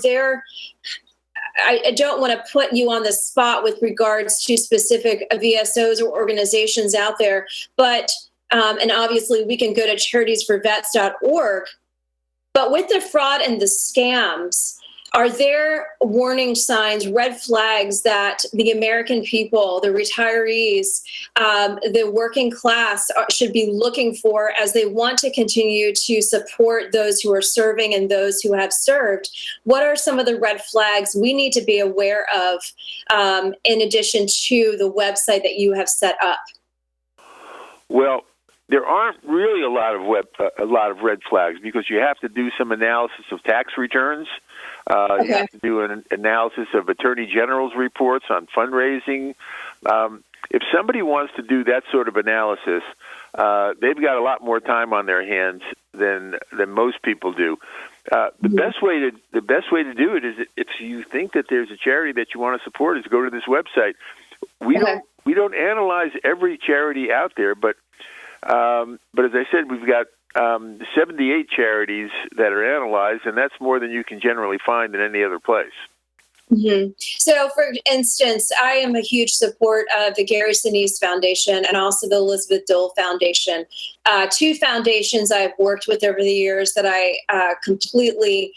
[SPEAKER 12] don't want to put you on the spot with regards to specific VSOs or organizations out there, but, and obviously we can go to charitiesforvets.org, but with the fraud and the scams, are there warning signs, red flags that the American people, the retirees, the working class should be looking for as they want to continue to support those who are serving and those who have served? What are some of the red flags we need to be aware of in addition to the website that you have set up?
[SPEAKER 16] Well, there aren't really a lot of red flags because you have to do some analysis of tax returns. You have to do an analysis of Attorney General's reports on fundraising. if somebody wants to do that sort of analysis, they've got a lot more time on their hands than most people do. The best way to do it is, if you think that there's a charity that you want to support, is go to this website. We don't analyze every charity out there, but as I said, we've got 78 charities that are analyzed, and that's more than you can generally find in any other place.
[SPEAKER 12] Mm-hmm. So, for instance, I am a huge support of the Gary Sinise Foundation and also the Elizabeth Dole Foundation. Two foundations I've worked with over the years that I completely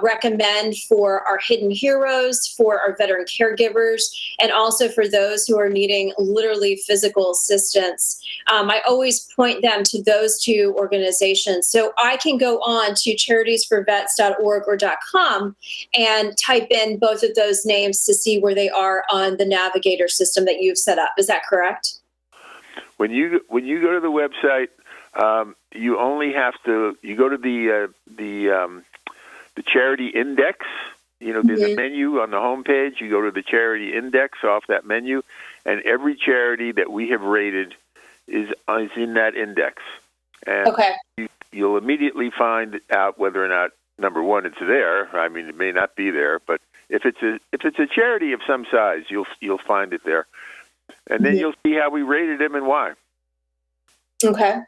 [SPEAKER 12] recommend for our hidden heroes, for our veteran caregivers, and also for those who are needing literally physical assistance. I always point them to those two organizations. So I can go on to charitiesforvets.org or .com and type in both of those names to see where they are on the navigator system that you've set up. Is that correct?
[SPEAKER 16] When you go to the website, you only have to go to the charity index. There's a menu on the homepage. You go to the charity index off that menu, and every charity that we have rated is in that index. And you'll immediately find out whether or not, number one, it's there. I mean, it may not be there, but if it's a charity of some size, you'll find it there, and then you'll see how we rated them and why.
[SPEAKER 12] Okay.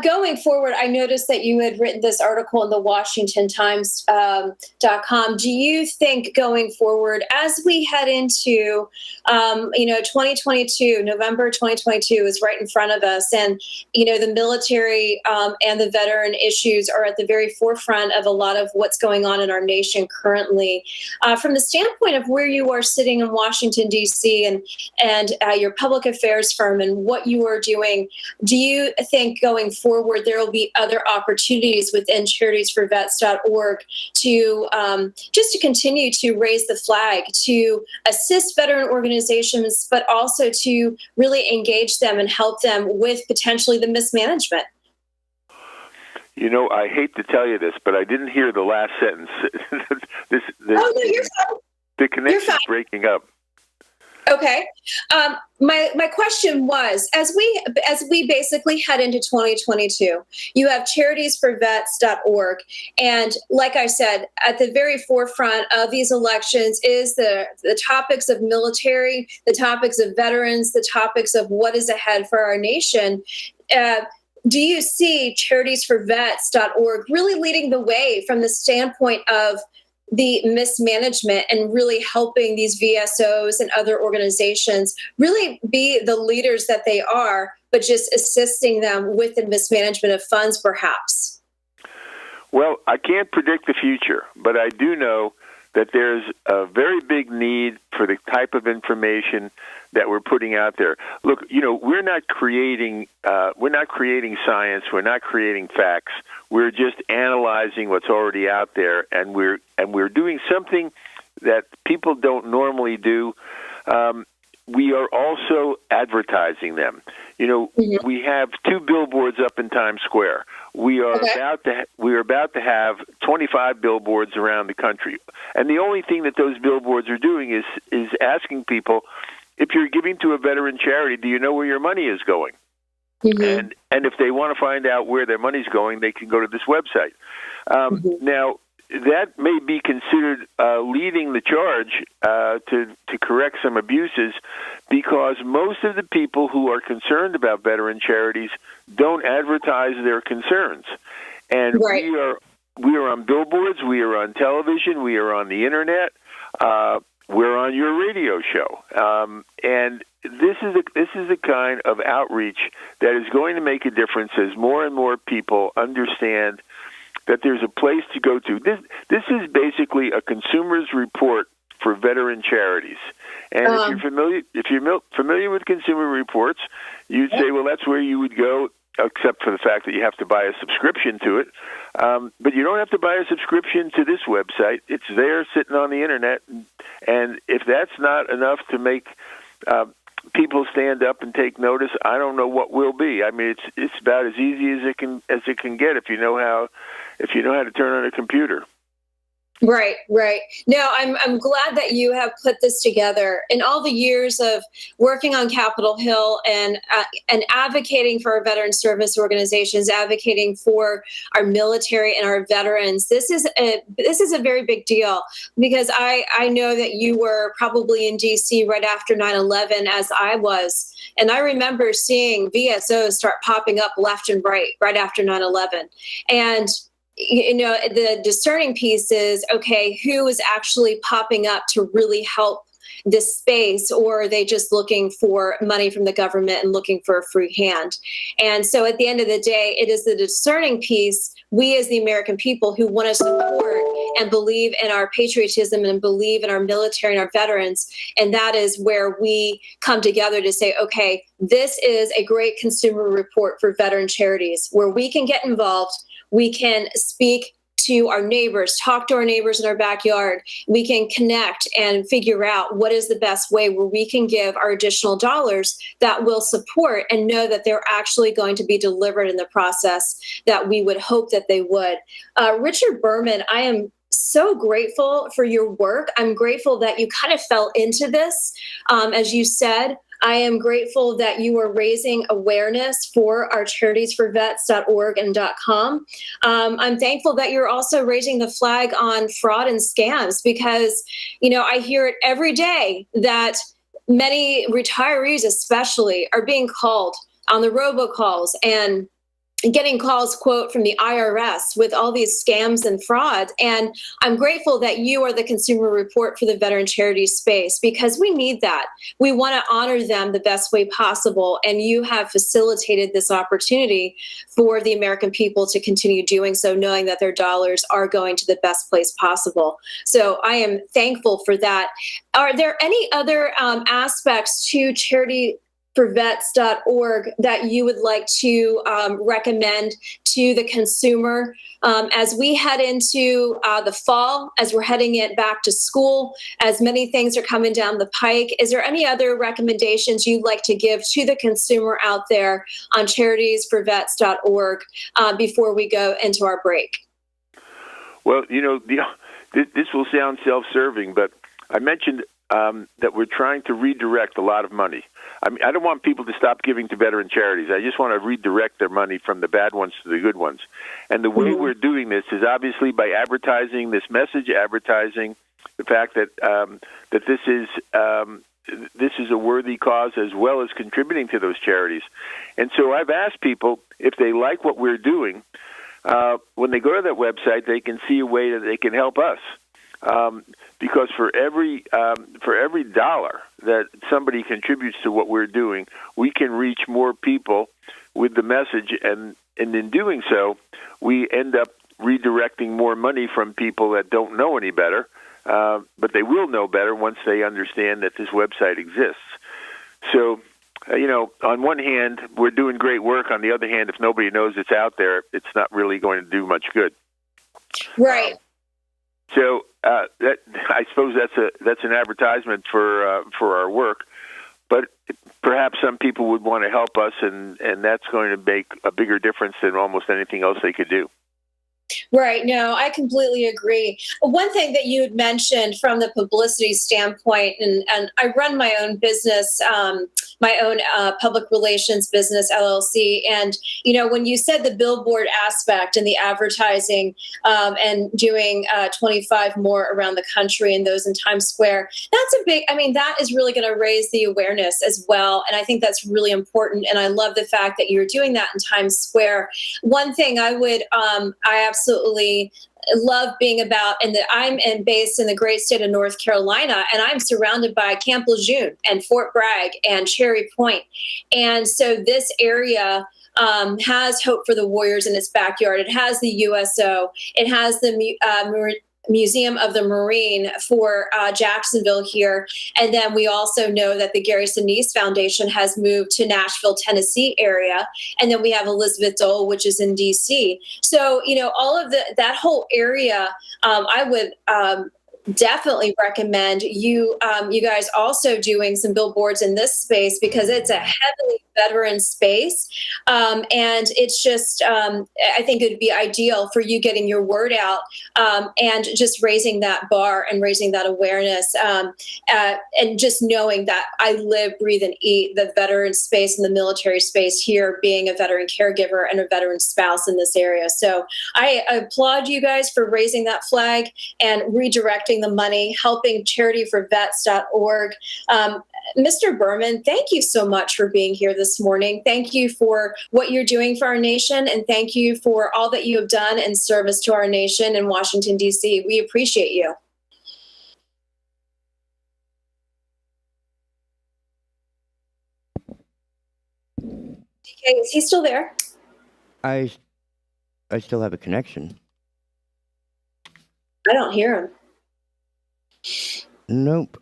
[SPEAKER 12] Going forward, I noticed that you had written this article in the WashingtonTimes.com. Do you think going forward, as we head into 2022, November 2022 is right in front of us, and the military and the veteran issues are at the very forefront of a lot of what's going on in our nation currently. From the standpoint of where you are sitting in Washington, D.C., and your public affairs firm and what you are doing, do you think going forward there will be other opportunities within charitiesforvets.org to just to continue to raise the flag, to assist veteran organizations, but also to really engage them and help them with potentially the mismanagement?
[SPEAKER 16] I hate to tell you this, but I didn't hear the last sentence.
[SPEAKER 12] You're fine.
[SPEAKER 16] The connection's breaking up.
[SPEAKER 12] Okay. My question was, as we basically head into 2022, you have charitiesforvets.org. And like I said, at the very forefront of these elections is the topics of military, the topics of veterans, the topics of what is ahead for our nation. Do you see charitiesforvets.org really leading the way from the standpoint of the mismanagement and really helping these VSOs and other organizations really be the leaders that they are, but just assisting them with the mismanagement of funds, perhaps?
[SPEAKER 16] Well, I can't predict the future, but I do know that there's a very big need for the type of information that we're putting out there. Look, we're not creating science. We're not creating facts. We're just analyzing what's already out there, and we're doing something that people don't normally do. We are also advertising them. We have 2 billboards up in Times Square. We are about to have 25 billboards around the country, and the only thing that those billboards are doing is asking people, if you're giving to a veteran charity, do you know where your money is going? And if they want to find out where their money's going, they can go to this website. Now, that may be considered leading the charge to correct some abuses, because most of the people who are concerned about veteran charities don't advertise their concerns. And we are on billboards, we are on television, we are on the internet, we're on your radio show, and this is the kind of outreach that is going to make a difference as more and more people understand that there's a place to go to. This is basically a consumer's report for veteran charities. And if you're familiar with Consumer Reports, you'd say, well, that's where you would go, except for the fact that you have to buy a subscription to it. But you don't have to buy a subscription to this website. It's there sitting on the internet. And if that's not enough to make people stand up and take notice, I don't know what will be. I mean, it's about as easy as it can get if you know how to turn on a computer.
[SPEAKER 12] Right, right. No, I'm glad that you have put this together. In all the years of working on Capitol Hill and advocating for our veteran service organizations, advocating for our military and our veterans, this is a very big deal, because I know that you were probably in D.C. right after 9/11, as I was. And I remember seeing VSOs start popping up left and right after 9/11. And the discerning piece is, okay, who is actually popping up to really help this space, or are they just looking for money from the government and looking for a free hand? And so at the end of the day, it is the discerning piece, we as the American people who want to support and believe in our patriotism and believe in our military and our veterans. And that is where we come together to say, okay, this is a great consumer report for veteran charities where we can get involved. We can speak to our neighbors, talk to our neighbors in our backyard. We can connect and figure out what is the best way where we can give our additional dollars that will support and know that they're actually going to be delivered in the process that we would hope that they would. Richard Berman, I am so grateful for your work. I'm grateful that you kind of fell into this, as you said. I am grateful that you are raising awareness for our charitiesforvets.org and .com. I'm thankful that you're also raising the flag on fraud and scams, because, I hear it every day that many retirees especially are being called on the robocalls and getting calls, quote, from the IRS with all these scams and frauds. And I'm grateful that you are the consumer report for the veteran charity space, because we need that. We want to honor them the best way possible. And you have facilitated this opportunity for the American people to continue doing so, knowing that their dollars are going to the best place possible. So I am thankful for that. Are there any other aspects to charitiesforvets.org that you would like to recommend to the consumer as we head into the fall, as we're heading it back to school, as many things are coming down the pike? Is there any other recommendations you'd like to give to the consumer out there on charitiesforvets.org before we go into our break?
[SPEAKER 16] Well, this will sound self-serving, but I mentioned that we're trying to redirect a lot of money. I mean, I don't want people to stop giving to veteran charities. I just want to redirect their money from the bad ones to the good ones. And the way we're doing this is obviously by advertising this message, advertising the fact that that this is a worthy cause, as well as contributing to those charities. And so I've asked people if they like what we're doing. When they go to that website, they can see a way that they can help us. Because for every dollar that somebody contributes to what we're doing, we can reach more people with the message, and in doing so, we end up redirecting more money from people that don't know any better, but they will know better once they understand that this website exists. So, on one hand, we're doing great work. On the other hand, if nobody knows it's out there, it's not really going to do much good.
[SPEAKER 12] Right.
[SPEAKER 16] So I suppose that's an advertisement for our work, but perhaps some people would want to help us, and that's going to make a bigger difference than almost anything else they could do.
[SPEAKER 12] Right. No, I completely agree. One thing that you had mentioned from the publicity standpoint, and I run my own business, my own public relations business, LLC. And, when you said the billboard aspect and the advertising and doing 25 more around the country and those in Times Square, that is really going to raise the awareness as well. And I think that's really important. And I love the fact that you're doing that in Times Square. One thing I absolutely love being about, and that I'm based in the great state of North Carolina, and I'm surrounded by Camp Lejeune and Fort Bragg and Cherry Point. And so this area has Hope for the Warriors in its backyard. It has the USO. It has the Museum of the Marine for Jacksonville here. And then we also know that the Gary Sinise Foundation has moved to Nashville, Tennessee area. And then we have Elizabeth Dole, which is in DC. So, all of that whole area, I would definitely recommend you guys also doing some billboards in this space, because it's a heavily veteran space, and it's just I think it would be ideal for you getting your word out, and just raising that bar and raising that awareness, and just knowing that I live, breathe, and eat the veteran space and the military space here, being a veteran caregiver and a veteran spouse in this area. So I applaud you guys for raising that flag and redirecting the money, helping charityforvets.org. Mr. Berman, thank you so much for being here this morning. Thank you for what you're doing for our nation, and thank you for all that you have done in service to our nation in Washington, D.C. We appreciate you. DK, is he still there?
[SPEAKER 1] I still have a connection.
[SPEAKER 12] I don't hear him.
[SPEAKER 1] Nope.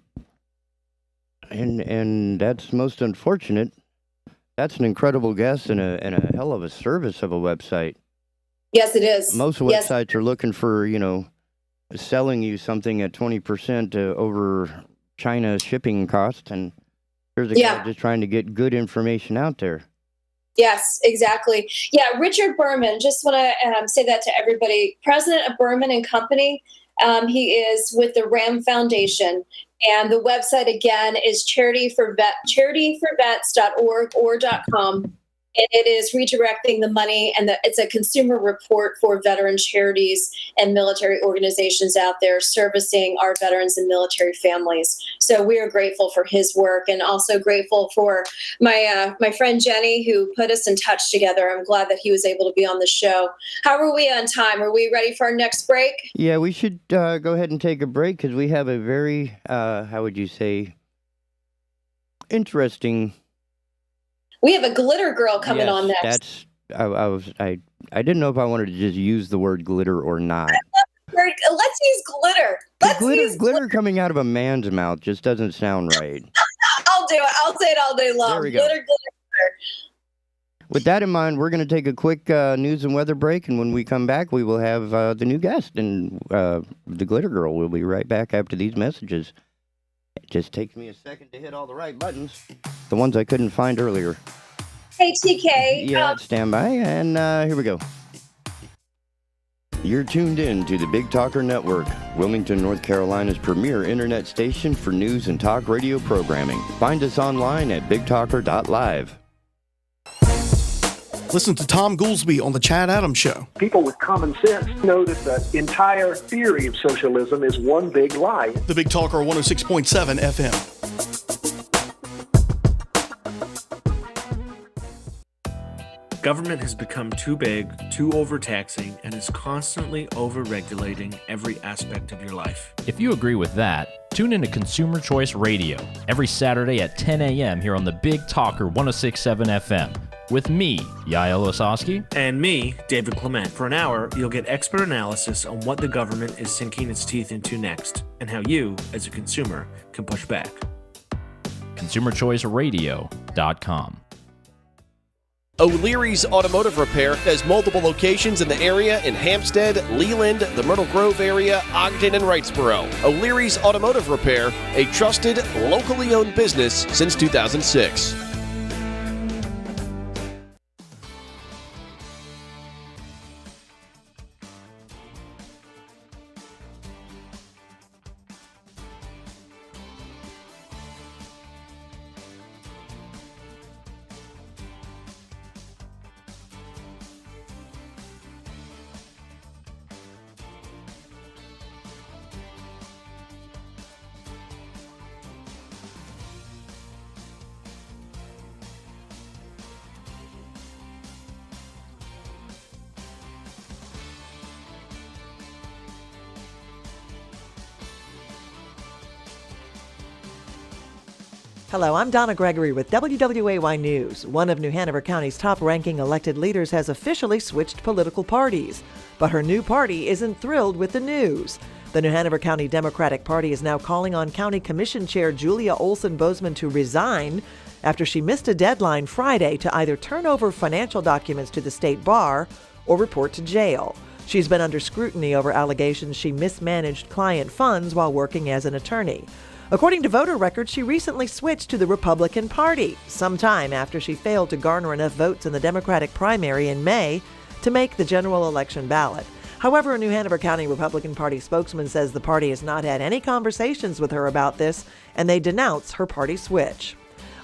[SPEAKER 1] And that's most unfortunate. That's an incredible guest and a hell of a service of a website.
[SPEAKER 12] Yes, it is.
[SPEAKER 1] Most websites are looking for, selling you something at 20% over China shipping cost, and here's a guy just trying to get good information out there.
[SPEAKER 12] Yes, exactly. Yeah, Richard Berman, just want to say that to everybody. President of Berman and Company. He is with the RAM Foundation, and the website again is charityforvets.org or .com. And it is redirecting the money, and it's a consumer report for veteran charities and military organizations out there servicing our veterans and military families. So we are grateful for his work, and also grateful for my friend Jenny, who put us in touch together. I'm glad that he was able to be on the show. How are we on time? Are we ready for our next break?
[SPEAKER 1] Yeah, we should go ahead and take a break, because we have a very, how would you say, interesting...
[SPEAKER 12] We have a glitter girl coming on next.
[SPEAKER 1] I didn't know if I wanted to just use the word glitter or not.
[SPEAKER 12] Let's use glitter.
[SPEAKER 1] Glitter coming out of a man's mouth just doesn't sound right.
[SPEAKER 12] I'll do it. I'll say it all day long.
[SPEAKER 1] There we
[SPEAKER 12] Glitter,
[SPEAKER 1] go.
[SPEAKER 12] glitter.
[SPEAKER 1] With that in mind, we're going to take a quick news and weather break, and when we come back, we will have the new guest, and the glitter girl will be right back after these messages. It just takes me a second to hit all the right buttons, the ones I couldn't find earlier.
[SPEAKER 12] Hey, TK.
[SPEAKER 1] Yeah, stand by, and here we go. You're tuned in to the Big Talker Network, Wilmington, North Carolina's premier internet station for news and talk radio programming. Find us online at bigtalker.live.
[SPEAKER 6] Listen to Tom Goolsby on The Chad Adams Show.
[SPEAKER 17] People with common sense know that the entire theory of socialism is one big lie.
[SPEAKER 6] The Big Talker 106.7 FM.
[SPEAKER 14] Government has become too big, too overtaxing, and is constantly over-regulating every aspect of your life.
[SPEAKER 13] If you agree with that, tune into Consumer Choice Radio every Saturday at 10 a.m. here on the Big Talker 106.7 FM. With me, Yael Osowski.
[SPEAKER 14] And me, David Clement. For an hour, you'll get expert analysis on what the government is sinking its teeth into next, and how you, as a consumer, can push back.
[SPEAKER 13] ConsumerChoiceRadio.com.
[SPEAKER 18] O'Leary's Automotive Repair has multiple locations in the area in Hampstead, Leland, the Myrtle Grove area, Ogden, and Wrightsboro. O'Leary's Automotive Repair, a trusted, locally owned business since 2006.
[SPEAKER 4] Hello, I'm Donna Gregory with WWAY News. One of New Hanover County's top-ranking elected leaders has officially switched political parties, but her new party isn't thrilled with the news. The New Hanover County Democratic Party is now calling on County Commission Chair Julia Olson-Bozeman to resign after she missed a deadline Friday to either turn over financial documents to the state bar or report to jail. She's been under scrutiny over allegations she mismanaged client funds while working as an attorney. According to voter records, she recently switched to the Republican Party sometime after she failed to garner enough votes in the Democratic primary in May to make the general election ballot. However, a New Hanover County Republican Party spokesman says the party has not had any conversations with her about this, and they denounce her party switch.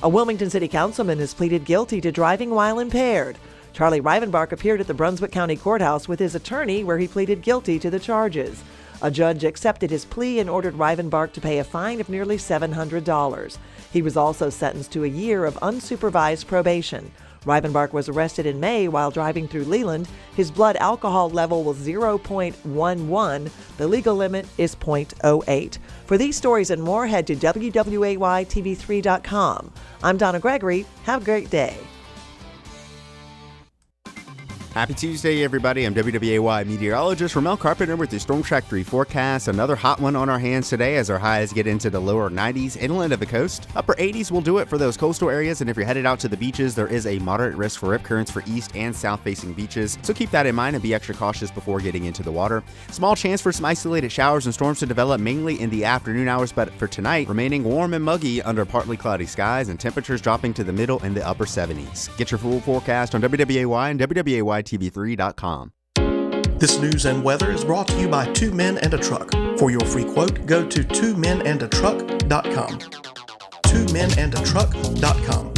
[SPEAKER 4] A Wilmington City Councilman has pleaded guilty to driving while impaired. Charlie Rivenbark appeared at the Brunswick County Courthouse with his attorney, where he pleaded guilty to the charges. A judge accepted his plea and ordered Rivenbark to pay a fine of nearly $700. He was also sentenced to a year of unsupervised probation. Rivenbark was arrested in May while driving through Leland. His blood alcohol level was 0.11. The legal limit is 0.08. For these stories and more, head to WWAYTV3.com. I'm Donna Gregory. Have a great day.
[SPEAKER 5] Happy Tuesday, everybody. I'm WWAY meteorologist Ramel Carpenter with the Storm Track 3 forecast. Another hot one on our hands today as our highs get into the lower 90s inland of the coast. Upper 80s will do it for those coastal areas, and if you're headed out to the beaches, there is a moderate risk for rip currents for east and south-facing beaches, so keep that in mind and be extra cautious before getting into the water. Small chance for some isolated showers and storms to develop mainly in the afternoon hours, but for tonight, remaining warm and muggy under partly cloudy skies and temperatures dropping to the middle and the upper 70s. Get your full forecast on WWAY and WWAYTV3.com.
[SPEAKER 6] This news and weather is brought to you by Two Men and a Truck. For your free quote, go to twomenandatruck.com. twomenandatruck.com.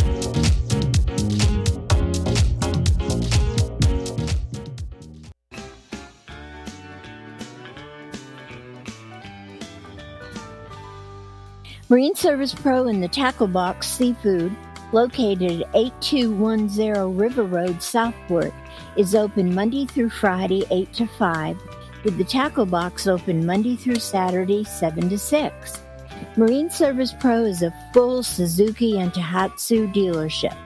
[SPEAKER 7] Marine Service Pro and the Tackle Box Seafood, located at 8210 River Road, Southport, is open Monday through Friday, 8 to 5, with the Tackle Box open Monday through Saturday, 7 to 6. Marine Service Pro is a full Suzuki and Tohatsu dealership.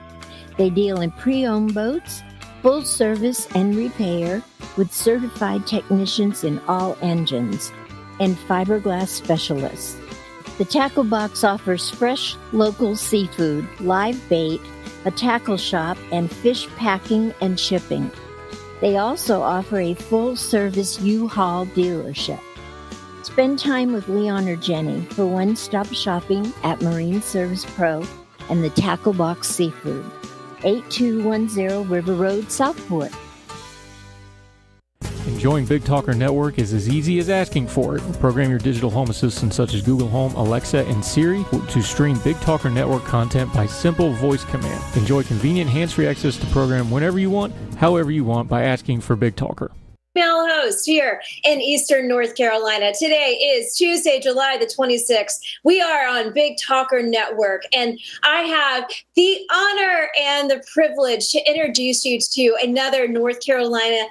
[SPEAKER 7] They deal in pre-owned boats, full service and repair, with certified technicians in all engines, and fiberglass specialists. The Tackle Box offers fresh, local seafood, live bait, a tackle shop, and fish packing and shipping. They also offer a full-service U-Haul dealership. Spend time with Leon or Jenny for one-stop shopping at Marine Service Pro and the Tackle Box Seafood, 8210 River Road, Southport.
[SPEAKER 3] Enjoying Big Talker Network is as easy as asking for it. Program your digital home assistants such as Google Home, Alexa, and Siri to stream Big Talker Network content by simple voice command. Enjoy convenient hands-free access to the program whenever you want, however you want, by asking for Big Talker.
[SPEAKER 12] Female host here in Eastern North Carolina. Today is Tuesday, July the 26th. We are on Big Talker Network, and I have the honor and the privilege to introduce you to another North Carolina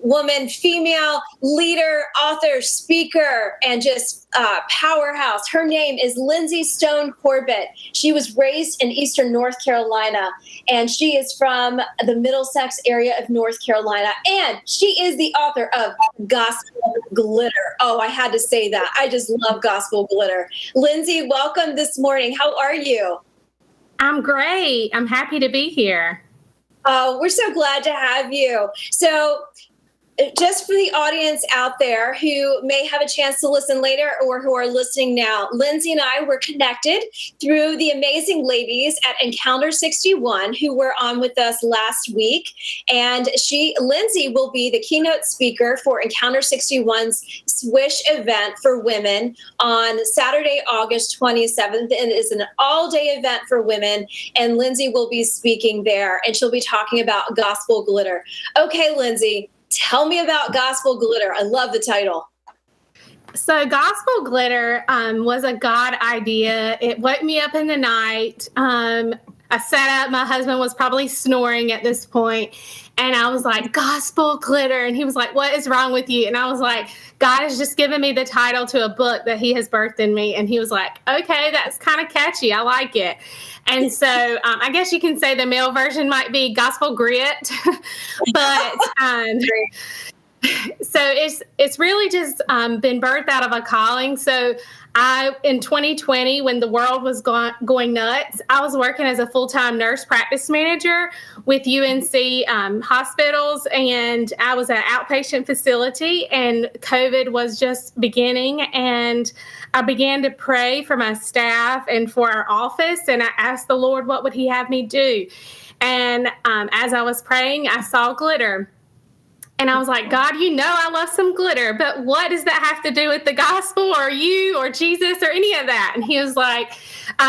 [SPEAKER 12] woman, female leader, author, speaker, and just powerhouse. Her name is Lindsay Corbett. She was raised in Eastern North Carolina, and she is from the Middlesex area of North Carolina, and she is the author of Gospel Glitter. Oh, I had to say that. I just love Gospel Glitter. Lindsay, welcome this morning. How are you?
[SPEAKER 19] I'm great. I'm happy to be here.
[SPEAKER 12] Oh, we're so glad to have you. So, just for the audience out there who may have a chance to listen later or who are listening now, Lindsay and I were connected through the amazing ladies at Encounter 61 who were on with us last week. And Lindsay will be the keynote speaker for Encounter 61's SWISH event for women on Saturday, August 27th. It is an all-day event for women, and Lindsay will be speaking there, and she'll be talking about Gospel Glitter. Okay, Lindsay, tell me about Gospel Glitter. I love the title.
[SPEAKER 19] So Gospel Glitter was a God idea. It woke me up in the night. I sat up. My husband was probably snoring at this point. And I was like, Gospel Glitter. And he was like, what is wrong with you? And I was like, God has just given me the title to a book that he has birthed in me. And he was like, okay, that's kind of catchy. I like it. And so I guess you can say the male version might be Gospel Grit. But so it's really just been birthed out of a calling. So in 2020, when the world was going nuts, I was working as a full-time nurse practice manager with UNC hospitals, and I was at an outpatient facility, and COVID was just beginning, and I began to pray for my staff and for our office, and I asked the Lord, what would he have me do? And as I was praying, I saw glitter. And I was like, God, you know I love some glitter, but what does that have to do with the gospel or you or Jesus or any of that? And he was like,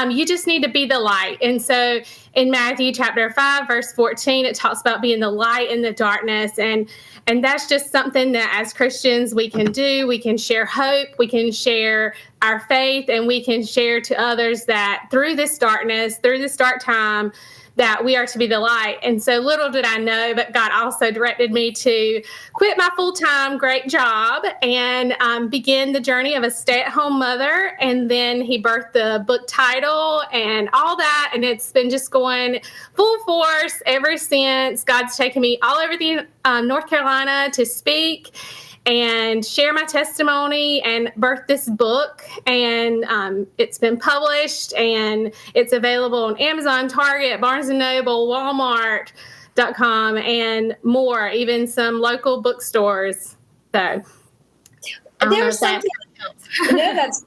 [SPEAKER 19] you just need to be the light. And so in Matthew chapter 5, verse 14, it talks about being the light in the darkness. And that's just something that as Christians we can do. We can share hope, we can share our faith, and we can share to others that through this darkness, through this dark time, that we are to be the light. And so little did I know, but God also directed me to quit my full-time great job and begin the journey of a stay-at-home mother. And then he birthed the book title and all that. And it's been just going full force ever since. God's taken me all over the North Carolina to speak and share my testimony and birth this book. And it's been published, and it's available on Amazon, Target, Barnes & Noble, Walmart.com, and more, even some local bookstores. So
[SPEAKER 12] there's something, that's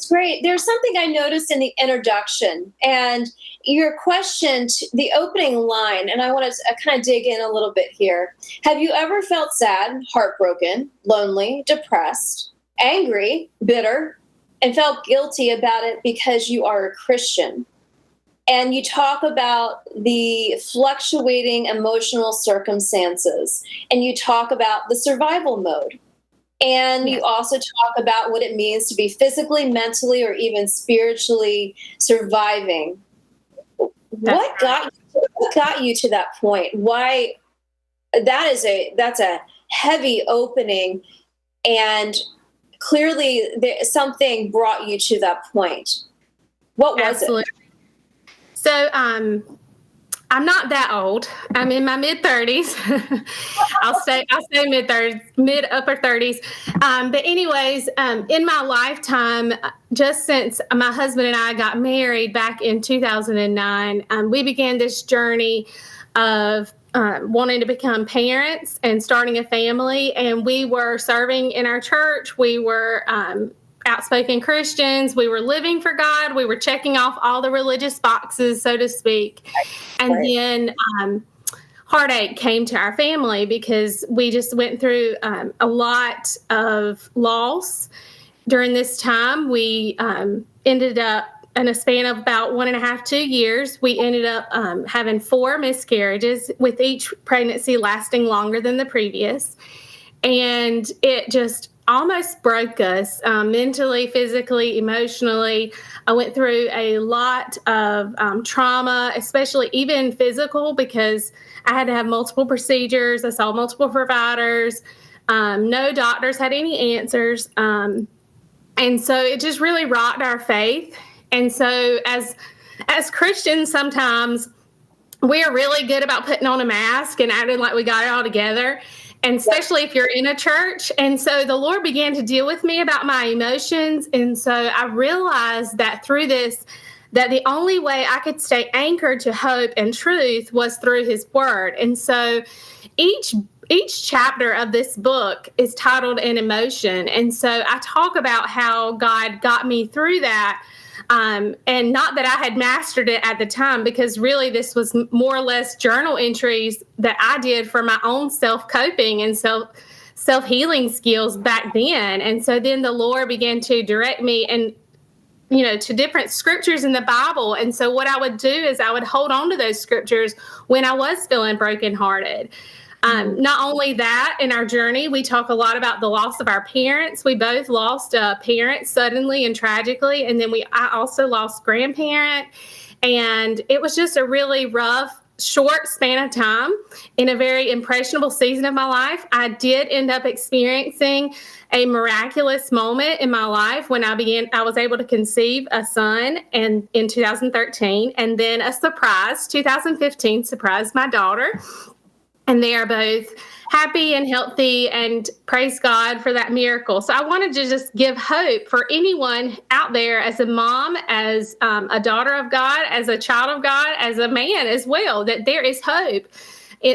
[SPEAKER 12] great. There's something I noticed in the introduction and your question, the opening line, and I want to kind of dig in a little bit here. Have you ever felt sad, heartbroken, lonely, depressed, angry, bitter, and felt guilty about it because you are a Christian? And you talk about the fluctuating emotional circumstances, and you talk about the survival mode. And you also talk about what it means to be physically, mentally, or even spiritually surviving. What got you to that point? Why? That's a heavy opening, and clearly something brought you to that point. What was it?
[SPEAKER 19] So, I'm not that old. I'm in my mid-30s. I'll say mid upper 30s. But anyways, in my lifetime, just since my husband and I got married back in 2009, we began this journey of wanting to become parents and starting a family. And we were serving in our church. We were outspoken Christians. We were living for God. We were checking off all the religious boxes, so to speak. And then heartache came to our family because we just went through a lot of loss during this time. We ended up, in a span of about 1.5, 2 years, we ended up having 4 miscarriages, with each pregnancy lasting longer than the previous. And it just almost broke us mentally, physically, emotionally. I went through a lot of trauma, especially even physical, because I had to have multiple procedures. I saw multiple providers. No doctors had any answers. And so it just really rocked our faith. And so as Christians, sometimes we're really good about putting on a mask and acting like we got it all together. And especially if you're in a church. And so the Lord began to deal with me about my emotions. And so I realized that through this, that the only way I could stay anchored to hope and truth was through his word. And so each chapter of this book is titled An Emotion. And so I talk about how God got me through that. And not that I had mastered it at the time, because really this was more or less journal entries that I did for my own self-coping and self-healing skills back then. And so then the Lord began to direct me and, to different scriptures in the Bible. And so what I would do is I would hold on to those scriptures when I was feeling brokenhearted. Not only that, in our journey, we talk a lot about the loss of our parents. We both lost a parent suddenly and tragically. And then I also lost grandparent. And it was just a really rough, short span of time in a very impressionable season of my life. I did end up experiencing a miraculous moment in my life when I was able to conceive a son in 2013. And then a surprise, 2015 surprised my daughter. and they are both happy and healthy, and praise God for that miracle. So I wanted to just give hope for anyone out there, as a mom, as a daughter of God, as a child of God, as a man as well, that there is hope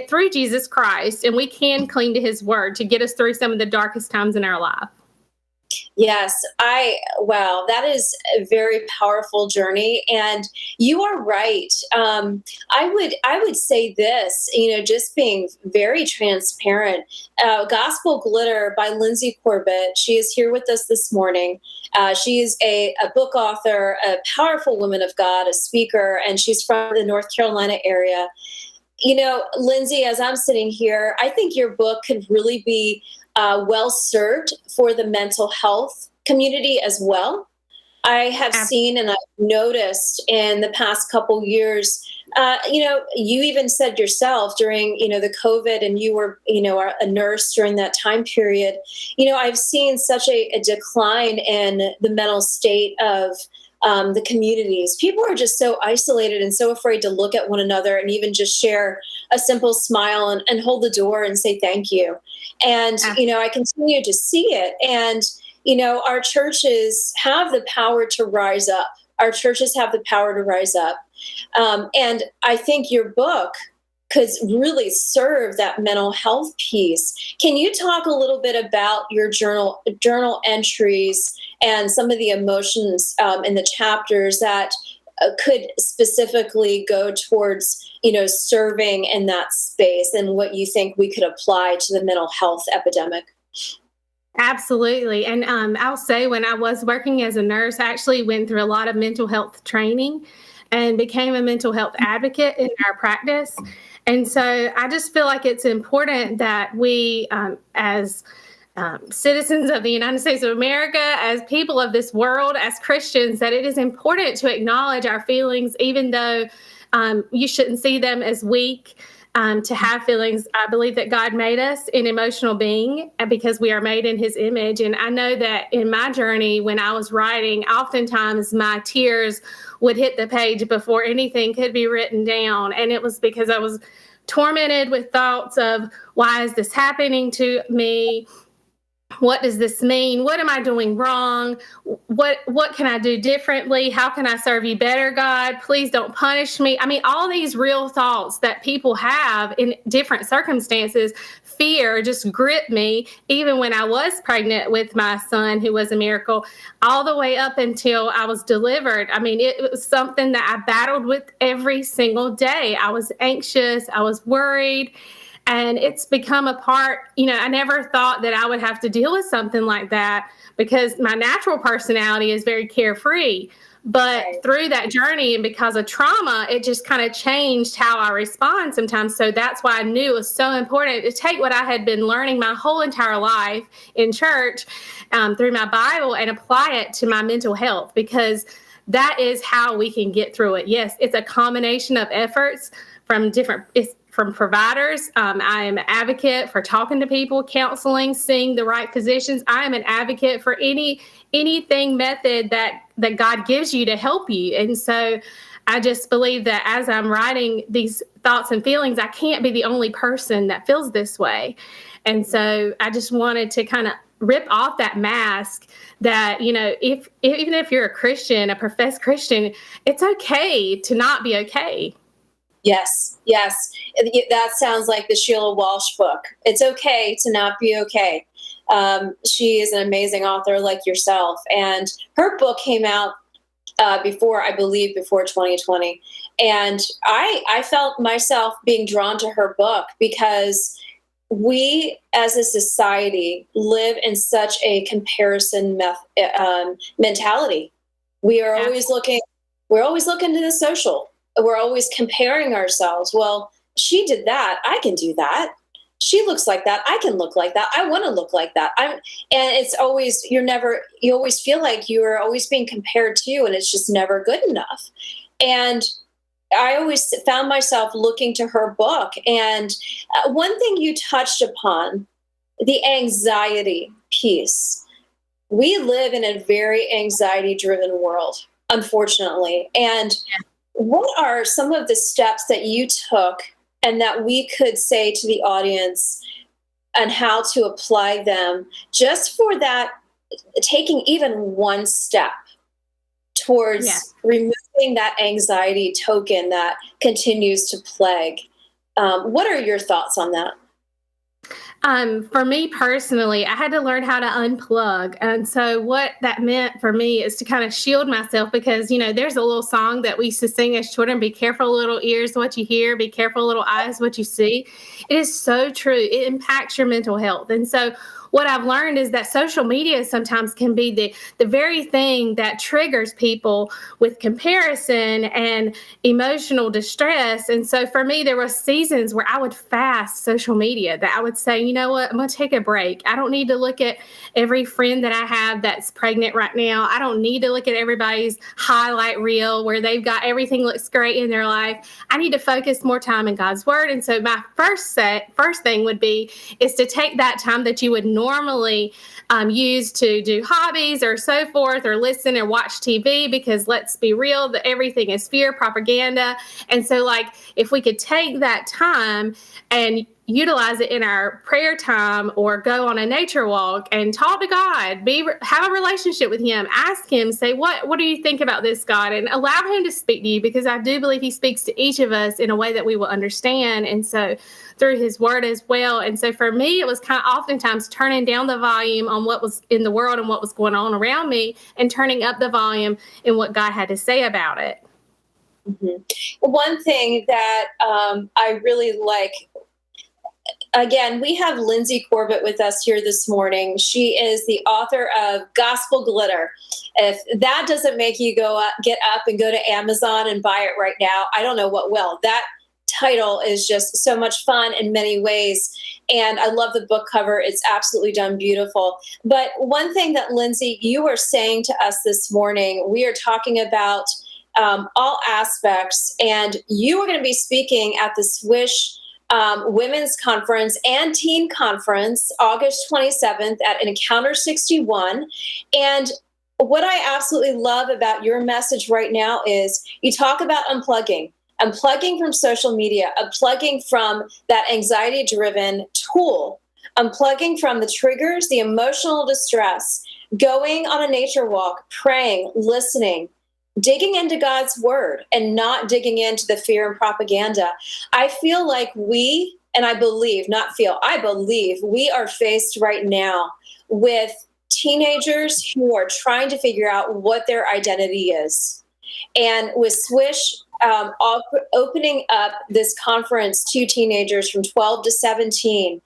[SPEAKER 19] through Jesus Christ, and we can cling to his word to get us through some of the darkest times in our life.
[SPEAKER 12] Yes, wow, that is a very powerful journey, and you are right. I would say this, just being very transparent. Gospel Glitter by Lindsay Corbett. She is here with us this morning. She is a book author, a powerful woman of God, a speaker, and she's from the North Carolina area. Lindsay, as I'm sitting here, I think your book could really be well served for the mental health community as well. I have seen and I've noticed in the past couple years, you even said yourself during, the COVID, and you were, a nurse during that time period. I've seen such a decline in the mental state of the communities. People are just so isolated and so afraid to look at one another and even just share a simple smile and hold the door and say thank you. And, I continue to see it. And, our churches have the power to rise up. Our churches have the power to rise up. And I think your book could really serve that mental health piece. Can you talk a little bit about your journal entries and some of the emotions in the chapters that could specifically go towards, serving in that space, and what you think we could apply to the mental health epidemic?
[SPEAKER 19] Absolutely. And I'll say, when I was working as a nurse, I actually went through a lot of mental health training and became a mental health advocate in our practice. And so I just feel like it's important that we, as citizens of the United States of America, as people of this world, as Christians, that it is important to acknowledge our feelings, even though you shouldn't see them as weak. To have feelings. I believe that God made us an emotional being because we are made in his image. And I know that in my journey, when I was writing, oftentimes my tears would hit the page before anything could be written down. And it was because I was tormented with thoughts of, why is this happening to me? What does this mean? What am I doing wrong? What can I do differently? How can I serve you better, God? Please don't punish me. I mean, all these real thoughts that people have in different circumstances, fear just gripped me, even when I was pregnant with my son, who was a miracle, all the way up until I was delivered. I mean, it was something that I battled with every single day. I was anxious. I was worried. And it's become a part, I never thought that I would have to deal with something like that, because my natural personality is very carefree. But through that journey, and because of trauma, it just kind of changed how I respond sometimes. So that's why I knew it was so important to take what I had been learning my whole entire life in church through my Bible and apply it to my mental health, because that is how we can get through it. Yes, it's a combination of efforts from providers. I am an advocate for talking to people, counseling, seeing the right physicians. I am an advocate for anything method that God gives you to help you. And so I just believe that as I'm writing these thoughts and feelings, I can't be the only person that feels this way. And so I just wanted to kind of rip off that mask that, even if you're a Christian, a professed Christian, it's okay to not be okay.
[SPEAKER 12] Yes. That sounds like the Sheila Walsh book. It's okay to not be okay. She is an amazing author like yourself. And her book came out before 2020. And I felt myself being drawn to her book because we as a society live in such a comparison mentality. We're always looking to the social. We're always comparing ourselves. Well, she did that. I can do that. She looks like that. I can look like that. I want to look like that. And it's always, you always feel like you are always being compared to, and it's just never good enough. And I always found myself looking to her book. And one thing you touched upon, the anxiety piece. We live in a very anxiety-driven world, unfortunately. And what are some of the steps that you took and that we could say to the audience and how to apply them just for that, taking even one step towards removing that anxiety token that continues to plague. What are your thoughts on that?
[SPEAKER 19] For me personally, I had to learn how to unplug. And so what that meant for me is to kind of shield myself because, there's a little song that we used to sing as children, be careful little ears what you hear, be careful little eyes what you see. It is so true. It impacts your mental health. And so what I've learned is that social media sometimes can be the very thing that triggers people with comparison and emotional distress. And so for me, there were seasons where I would fast social media, that I would say, you know what, I'm going to take a break. I don't need to look at every friend that I have that's pregnant right now. I don't need to look at everybody's highlight reel where they've got everything looks great in their life. I need to focus more time in God's word. And so my first thing would be is to take that time that you would normally use to do hobbies or so forth, or listen or watch TV, because let's be real, that everything is fear propaganda. And so if we could take that time and utilize it in our prayer time, or go on a nature walk and talk to God, have a relationship with him, ask him, say, what do you think about this, God? And allow him to speak to you, because I do believe he speaks to each of us in a way that we will understand. And so through his word as well. And so for me, it was kind of oftentimes turning down the volume on what was in the world and what was going on around me, and turning up the volume in what God had to say about it.
[SPEAKER 12] Mm-hmm. One thing that I really like, again, we have Lindsay Corbett with us here this morning. She is the author of Gospel Glitter. If that doesn't make you get up and go to Amazon and buy it right now, I don't know what will. That title is just so much fun in many ways. And I love the book cover. It's absolutely done beautiful. But one thing that, Lindsay, you were saying to us this morning, we are talking about all aspects, and you were going to be speaking at the SWISH Women's Conference and Teen Conference, August 27th at Encounter 61. And what I absolutely love about your message right now is you talk about unplugging from social media, unplugging from that anxiety-driven tool, unplugging from the triggers, the emotional distress, going on a nature walk, praying, listening, digging into God's word, and not digging into the fear and propaganda. I feel like I believe we are faced right now with teenagers who are trying to figure out what their identity is. And with SWISH opening up this conference to teenagers from 12 to 17,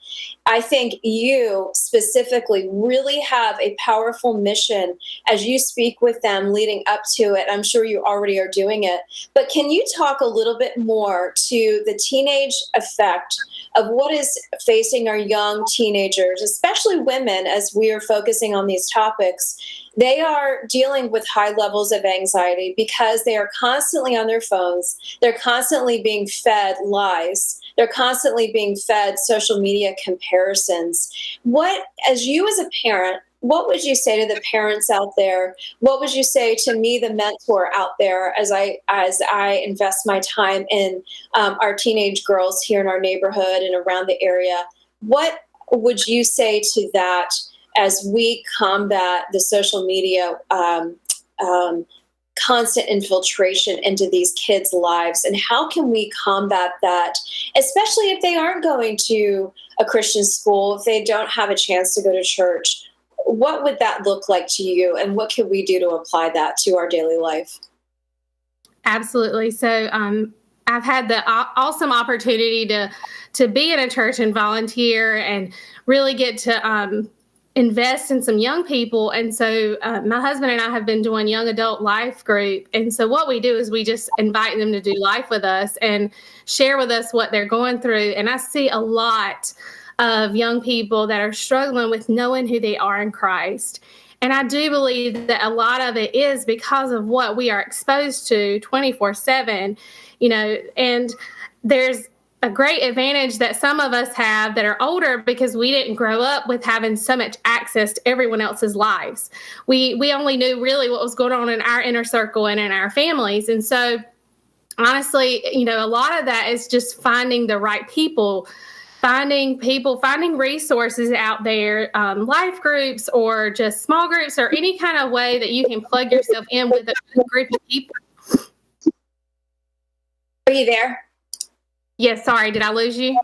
[SPEAKER 12] I think you specifically really have a powerful mission as you speak with them leading up to it. I'm sure you already are doing it. But can you talk a little bit more to the teenage effect of what is facing our young teenagers, especially women, as we are focusing on these topics? They are dealing with high levels of anxiety because they are constantly on their phones. They're constantly being fed lies. They're constantly being fed social media comparisons. As you as a parent, what would you say to the parents out there? What would you say to me, the mentor out there, as I invest my time in our teenage girls here in our neighborhood and around the area? What would you say to that as we combat the social media constant infiltration into these kids' lives? And how can we combat that, especially if they aren't going to a Christian school, if they don't have a chance to go to church? What would that look like to you, and what can we do to apply that to our daily life?
[SPEAKER 19] Absolutely. So I've had the awesome opportunity to be in a church and volunteer and really get to invest in some young people. And so my husband and I have been doing young adult life group. And so what we do is we just invite them to do life with us and share with us what they're going through. And I see a lot of young people that are struggling with knowing who they are in Christ. And I do believe that a lot of it is because of what we are exposed to 24/7, and there's a great advantage that some of us have that are older because we didn't grow up with having so much access to everyone else's lives. We only knew really what was going on in our inner circle and in our families. And so honestly, a lot of that is just finding the right people, finding resources out there, life groups or just small groups or any kind of way that you can plug yourself in with a good group of people.
[SPEAKER 12] Are you there?
[SPEAKER 19] Yes, sorry, did I lose you?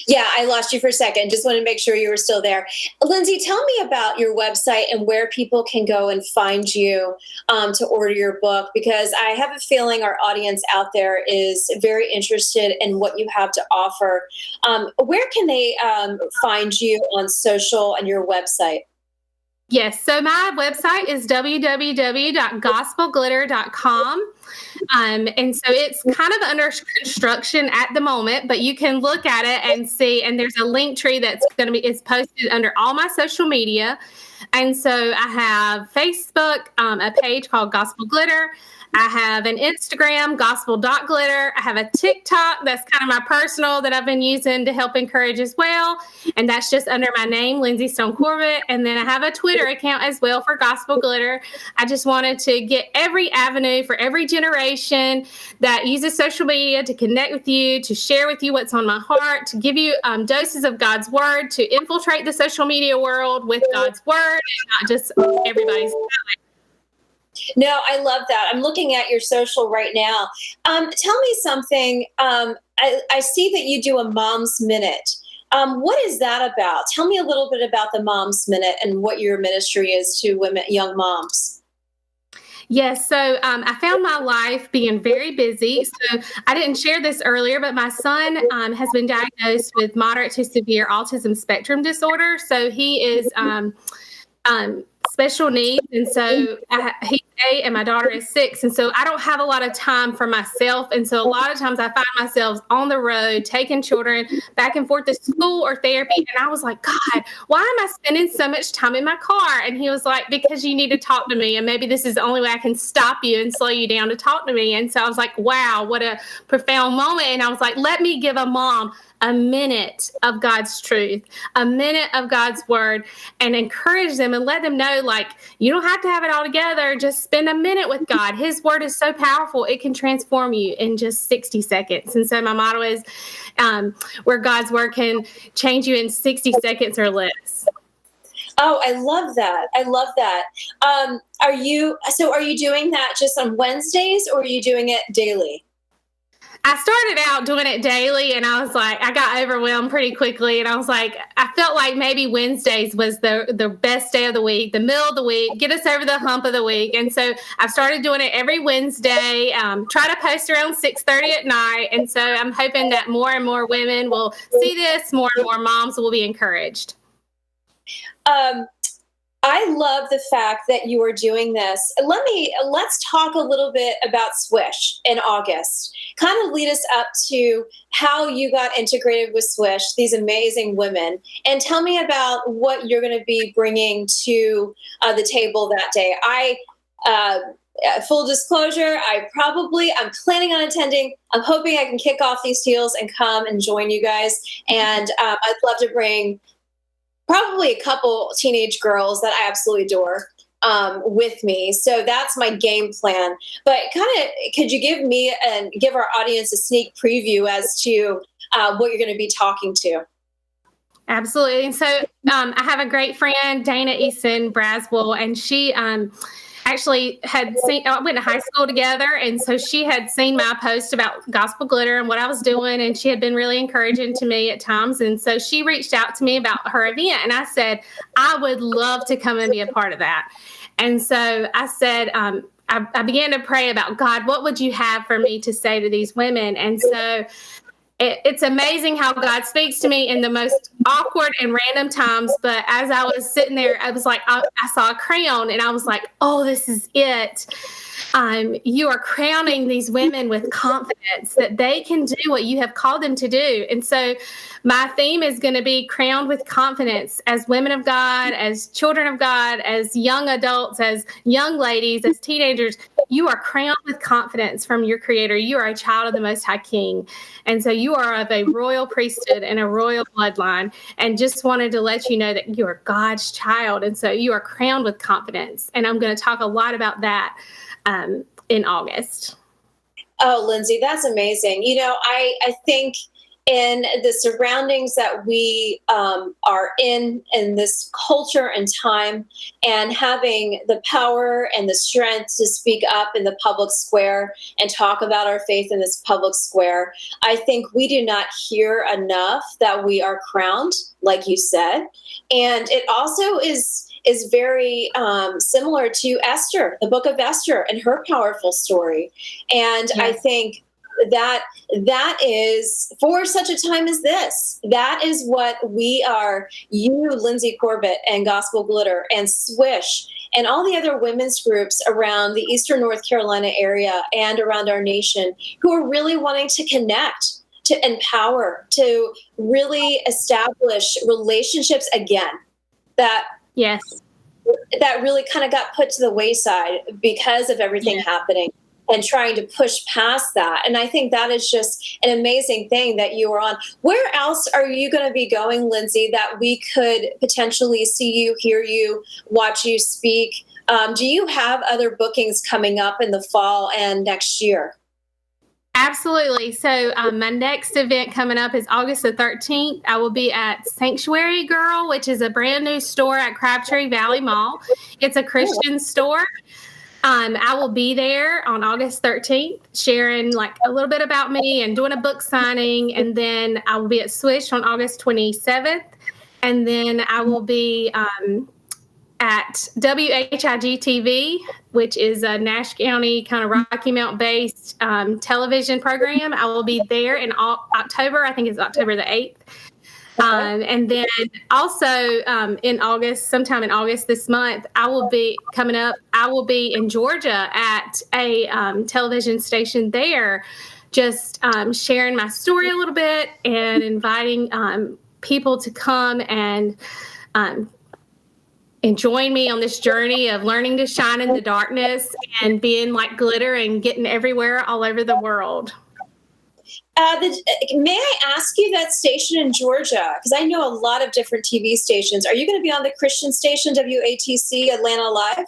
[SPEAKER 12] Yeah, I lost you for a second. Just wanted to make sure you were still there. Lindsay, tell me about your website and where people can go and find you to order your book, because I have a feeling our audience out there is very interested in what you have to offer. Where can they find you on social and your website?
[SPEAKER 19] Yes, so my website is www.gospelglitter.com. And so it's kind of under construction at the moment, but you can look at it and see, and there's a link tree that's it's posted under all my social media. And so I have Facebook, a page called Gospel Glitter. I have an Instagram, gospel.glitter. I have a TikTok that's kind of my personal that I've been using to help encourage as well. And that's just under my name, Lindsay Stone Corbett. And then I have a Twitter account as well for Gospel Glitter. I just wanted to get every avenue for every generation that uses social media to connect with you, to share with you what's on my heart, to give you doses of God's word, to infiltrate the social media world with God's word and not just everybody's life.
[SPEAKER 12] No, I love that. I'm looking at your social right now. Tell me something. I see that you do a Mom's Minute. What is that about? Tell me a little bit about the Mom's Minute and what your ministry is to women, young moms.
[SPEAKER 19] Yes, so I found my life being very busy. So I didn't share this earlier, but my son has been diagnosed with moderate to severe autism spectrum disorder. So he is special needs. And so he's 8 and my daughter is 6. And so I don't have a lot of time for myself. And so a lot of times I find myself on the road, taking children back and forth to school or therapy. And I was like, God, why am I spending so much time in my car? And he was like, because you need to talk to me. And maybe this is the only way I can stop you and slow you down to talk to me. And so I was like, wow, what a profound moment. And I was like, let me give a mom a minute of God's truth, a minute of God's word, and encourage them and let them know, like, you don't have to have it all together. Just spend a minute with God. His word is so powerful. It can transform you in just 60 seconds. And so my motto is where God's word can change you in 60 seconds or less.
[SPEAKER 12] Oh, I love that. I love that. Are you doing that just on Wednesdays or are you doing it daily?
[SPEAKER 19] I started out doing it daily and I was like, I got overwhelmed pretty quickly. And I was like, I felt like maybe Wednesdays was the best day of the week, the middle of the week, get us over the hump of the week. And so I've started doing it every Wednesday, try to post around 6:30 at night. And so I'm hoping that more and more women will see this, more and more moms will be encouraged.
[SPEAKER 12] I love the fact that you are doing this. Let's talk a little bit about SWISH in August. Kind of lead us up to how you got integrated with SWISH, these amazing women, and tell me about what you're going to be bringing to the table that day. Full disclosure, I'm planning on attending. I'm hoping I can kick off these deals and come and join you guys. And I'd love to bring probably a couple teenage girls that I absolutely adore with me. So that's my game plan. But could you give me and give our audience a sneak preview as to what you're going to be talking to?
[SPEAKER 19] Absolutely. And so I have a great friend, Dana Easton Braswell, and she actually went to high school together. And so she had seen my post about Gospel Glitter and what I was doing. And she had been really encouraging to me at times. And so she reached out to me about her event. And I said, I would love to come and be a part of that. And so I said, I began to pray about, God, what would you have for me to say to these women? And so it's amazing how God speaks to me in the most awkward and random times. But as I was sitting there, I was like, I saw a crown and I was like, oh, this is it. You are crowning these women with confidence that they can do what you have called them to do. And so my theme is going to be crowned with confidence as women of God, as children of God, as young adults, as young ladies, as teenagers. You are crowned with confidence from your Creator. You are a child of the Most High King. And so you are of a royal priesthood and a royal bloodline. And just wanted to let you know that you are God's child. And so you are crowned with confidence. And I'm going to talk a lot about that in August.
[SPEAKER 12] Oh, Lindsay, that's amazing. I think in the surroundings that we are in this culture and time, and having the power and the strength to speak up in the public square and talk about our faith in this public square, I think we do not hear enough that we are crowned, like you said. And it also is very similar to Esther, the book of Esther, and her powerful story. And I think that is for such a time as this. That is what we are, you, Lindsay Corbett, and Gospel Glitter, and SWISH, and all the other women's groups around the Eastern North Carolina area and around our nation, who are really wanting to connect, to empower, to really establish relationships again that really kind of got put to the wayside because of everything happening, and trying to push past that. And I think that is just an amazing thing that you are on. Where else are you going to be going, Lindsay, that we could potentially see you, hear you, watch you speak? Do you have other bookings coming up in the fall and next year?
[SPEAKER 19] Absolutely. So my next event coming up is August the 13th. I will be at Sanctuary Girl, which is a brand new store at Crabtree Valley Mall. It's a Christian store. I will be there on August 13th, sharing like a little bit about me and doing a book signing. And then I will be at SWISH on August 27th. And then I will be at WHIG-TV, which is a Nash County kind of Rocky Mount based television program. I will be there in October. I think it's October the 8th. And then also in August, sometime in August this month, I will be in Georgia at a television station there, just sharing my story a little bit and inviting people to come and join me on this journey of learning to shine in the darkness and being like glitter and getting everywhere all over the world.
[SPEAKER 12] May I ask you that station in Georgia? Because I know a lot of different TV stations. Are you going to be on the Christian station, WATC Atlanta Live?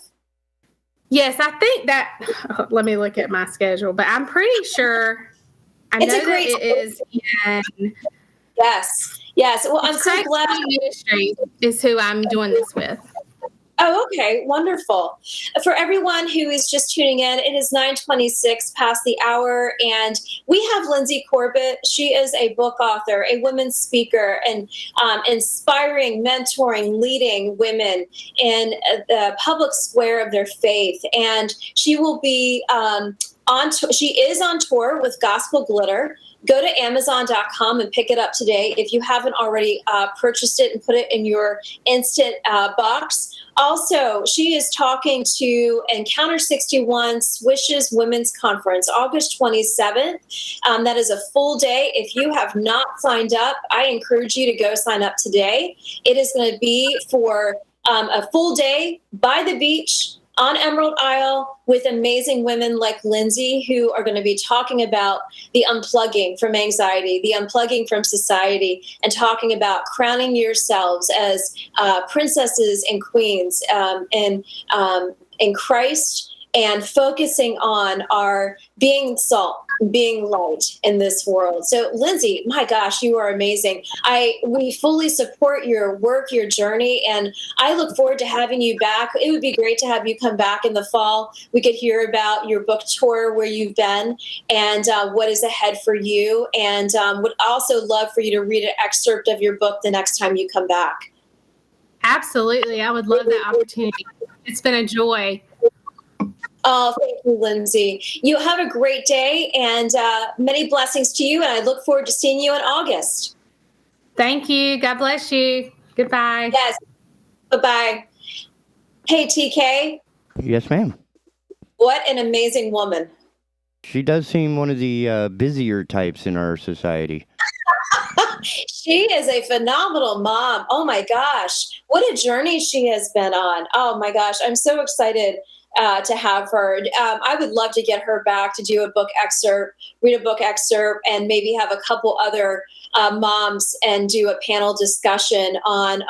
[SPEAKER 19] Yes, I think that. Let me look at my schedule, but I'm pretty sure.
[SPEAKER 12] It's a great.
[SPEAKER 19] It is.
[SPEAKER 12] Yes. Well, I'm so glad.
[SPEAKER 19] Ministry is who I'm doing this with.
[SPEAKER 12] Oh, okay. Wonderful. For everyone who is just tuning in, it is 9:26 past the hour, and we have Lindsay Corbett. She is a book author, a women's speaker, and inspiring, mentoring, leading women in the public square of their faith. And she will be she is on tour with Gospel Glitter. Go to Amazon.com and pick it up today if you haven't already purchased it and put it in your instant box. Also, she is talking to Encounter 61 SWISH's Women's Conference, August 27th. That is a full day. If you have not signed up, I encourage you to go sign up today. It is going to be for a full day by the beach on Emerald Isle with amazing women like Lindsay, who are going to be talking about the unplugging from anxiety, the unplugging from society, and talking about crowning yourselves as princesses and queens in Christ, and focusing on our being salt, being light in this world. So, Lindsay, my gosh, you are amazing. We fully support your work, your journey, and I look forward to having you back. It would be great to have you come back in the fall. We could hear about your book tour, where you've been, and what is ahead for you, and would also love for you to read an excerpt of your book the next time you come back.
[SPEAKER 19] Absolutely. I would love that opportunity. It's been a joy.
[SPEAKER 12] Oh, thank you, Lindsay. You have a great day, and many blessings to you, and I look forward to seeing you in August.
[SPEAKER 19] Thank you. God bless you. Goodbye.
[SPEAKER 12] Yes. Bye-bye. Hey, TK.
[SPEAKER 1] Yes, ma'am.
[SPEAKER 12] What an amazing woman.
[SPEAKER 1] She does seem one of the busier types in our society.
[SPEAKER 12] She is a phenomenal mom. Oh, my gosh. What a journey she has been on. Oh, my gosh. I'm so excited to have her. I would love to get her back to do a book excerpt, read a book excerpt, and maybe have a couple other moms and do a panel discussion on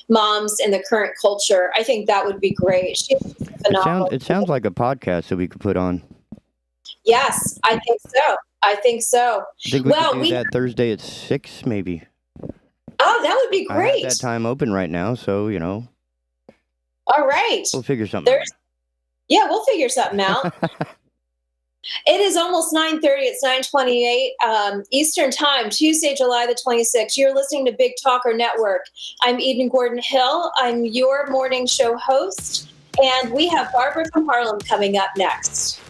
[SPEAKER 12] moms in the current culture. I think that would be great. She's phenomenal.
[SPEAKER 1] It sounds like a podcast that we could put on.
[SPEAKER 12] Yes, I think so. I think
[SPEAKER 1] I think we could do that Thursday at 6, maybe.
[SPEAKER 12] Oh, that would be
[SPEAKER 1] I
[SPEAKER 12] great.
[SPEAKER 1] have that time open right now, so,
[SPEAKER 12] All right.
[SPEAKER 1] we'll figure something out.
[SPEAKER 12] Yeah, we'll figure something out. It is almost 9:30. It's 9:28 Eastern Time, Tuesday, July the 26th. You're listening to Big Talker Network. I'm Eden Gordon-Hill. I'm your morning show host, and we have Barbara from Harlem coming up next.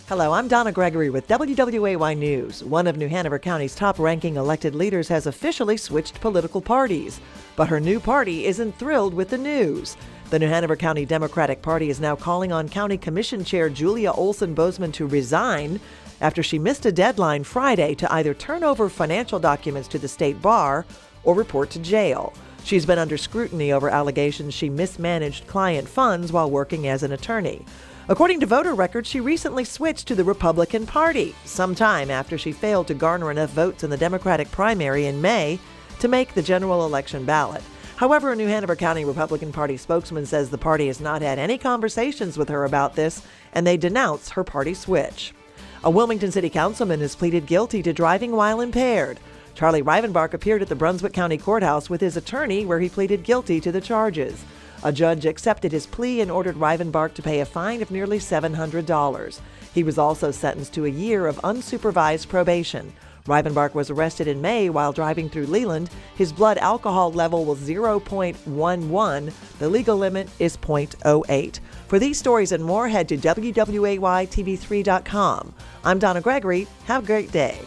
[SPEAKER 4] Hello, I'm Donna Gregory with WWAY News. One of New Hanover County's top-ranking elected leaders has officially switched political parties, but her new party isn't thrilled with the news. The New Hanover County Democratic Party is now calling on County Commission Chair Julia Olson-Bozeman to resign after she missed a deadline Friday to either turn over financial documents to the state bar or report to jail. She's been under scrutiny over allegations she mismanaged client funds while working as an attorney. According to voter records, she recently switched to the Republican Party sometime after she failed to garner enough votes in the Democratic primary in May to make the general election ballot. However, a New Hanover County Republican Party spokesman says the party has not had any conversations with her about this, and they denounce her party switch. A Wilmington City Councilman has pleaded guilty to driving while impaired. Charlie Rivenbark appeared at the Brunswick County Courthouse with his attorney, where he pleaded guilty to the charges. A judge accepted his plea and ordered Rivenbark to pay a fine of nearly $700. He was also sentenced to a year of unsupervised probation. Rivenbark was arrested in May while driving through Leland. His blood alcohol level was 0.11. The legal limit is 0.08. For these stories and more, head to WWAYTV3.com. I'm Donna Gregory. Have a great day.